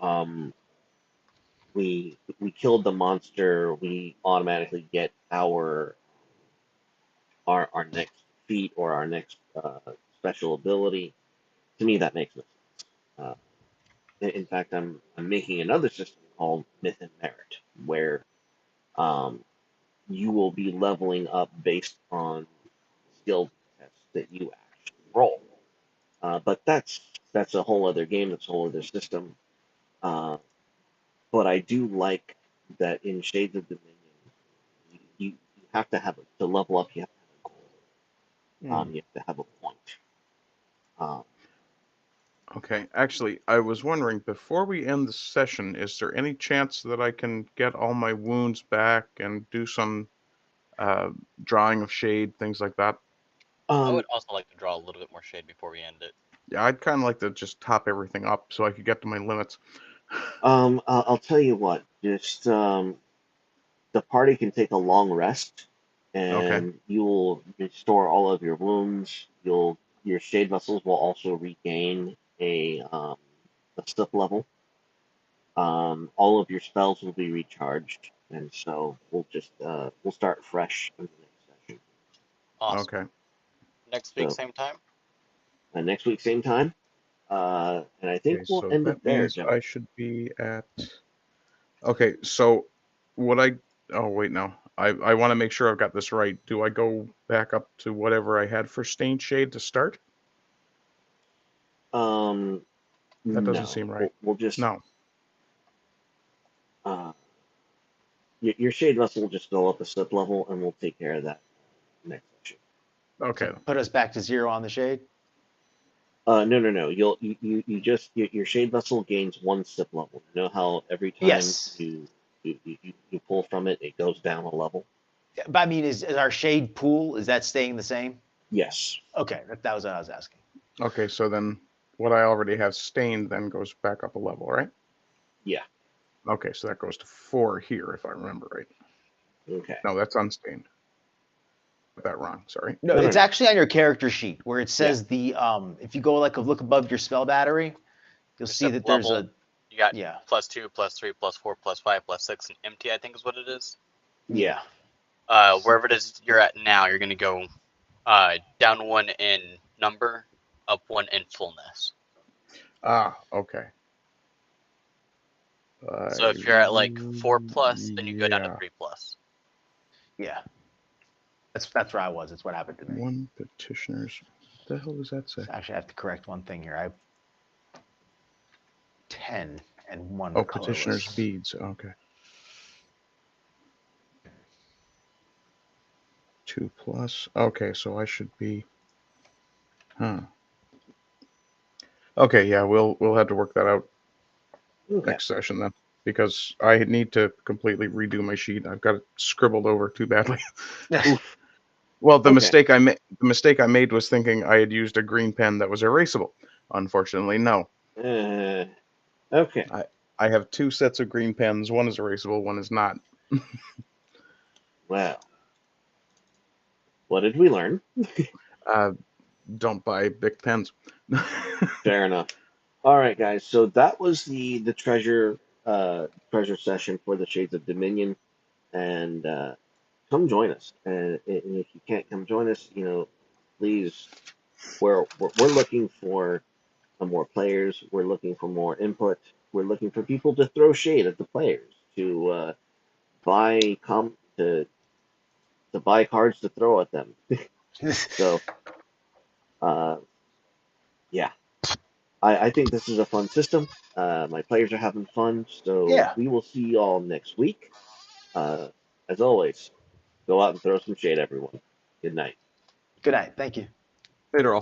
we killed the monster. We automatically get our next feat or our next special ability. To me, that makes no sense. In fact, I'm making another system called Myth and Merit, where um, you will be leveling up based on skill tests that you actually roll. But that's a whole other game. That's a whole other system. Uh, but I do like that in Shades of Dominion, you have to have to level up. You have to have a goal. Hmm. You have to have a point. Um, Okay. Actually, I was wondering before we end the session, is there any chance that I can get all my wounds back and do some uh, drawing of shade, things like that? I um, would also like to draw a little bit more shade before we end it. Yeah, I'd kind of like to just top everything up so I could get to my limits. I'll tell you what. Just the party can take a long rest, Okay. and you will restore all of your wounds. Your shade vessels will also regain a slip level. All of your spells will be recharged, and so we'll start fresh in the next session. Awesome. Okay. Next week, So same time. next week, same time, and I think Okay, we'll so end it that there, means I gentlemen. should be at. Okay, so would I? Oh wait, no. I want to make sure I've got this right. Do I go back up to whatever I had for Stained Shade to start? Um, That doesn't no, seem right. we'll just No. uh, your shade vessel will just go up a slip level, and we'll take care of that next session. Okay. To put us back to 0 on the shade. No, no, no. You just your shade vessel gains one slip level. You know how every time Yes. you pull from it, it goes down a level. But I mean, is our shade pool, is that staying the same? Yes. Okay, that was what I was asking. Okay, so then what I already have stained then goes back up a level, right? Yeah. Okay, so that goes to 4 here if I remember right. Okay. No, that's unstained. that wrong. Sorry. No, No, no, it's no. actually on your character sheet where it Yeah. says the if you go like a look above your spell battery, you'll see Except that there's level, a you got yeah. +2, +3, +4, +5, +6, and empty, I think is what it is. Yeah. Wherever it is you're at now, you're going to go down 1 in number, up 1 in fullness. Ah, okay. So if you're at like 4+, then you go down to Yeah. 3+. Yeah. That's where I was. It's what happened to me. One petitioners. What the hell does that say? So actually, I have to correct one thing here. I have 10 and 1 Oh, colorless. petitioners beads. Okay. 2+. Okay, so I should be. Huh. Okay, yeah, we'll have to work that out Okay. next session then, because I need to completely redo my sheet. I've got it scribbled over too badly. Oof. Well, the Okay. mistake I made was thinking I had used a green pen that was erasable. Unfortunately, no. Okay. I have 2 sets of green pens. One is erasable, one is not. Well, what did we learn? Don't buy Bic pens. Fair enough. All right, guys. So that was the treasure session for the Shades of Dominion, and come join us. And if you can't come join us, please. We're looking for more players. We're looking for more input. We're looking for people to throw shade at the players, to buy to buy cards to throw at them. So uh, yeah, I think this is a fun system. My players are having fun, so Yeah. we will see you all next week. Uh, as always, go out and throw some shade, everyone. Good night. Good night. Thank you. Later all.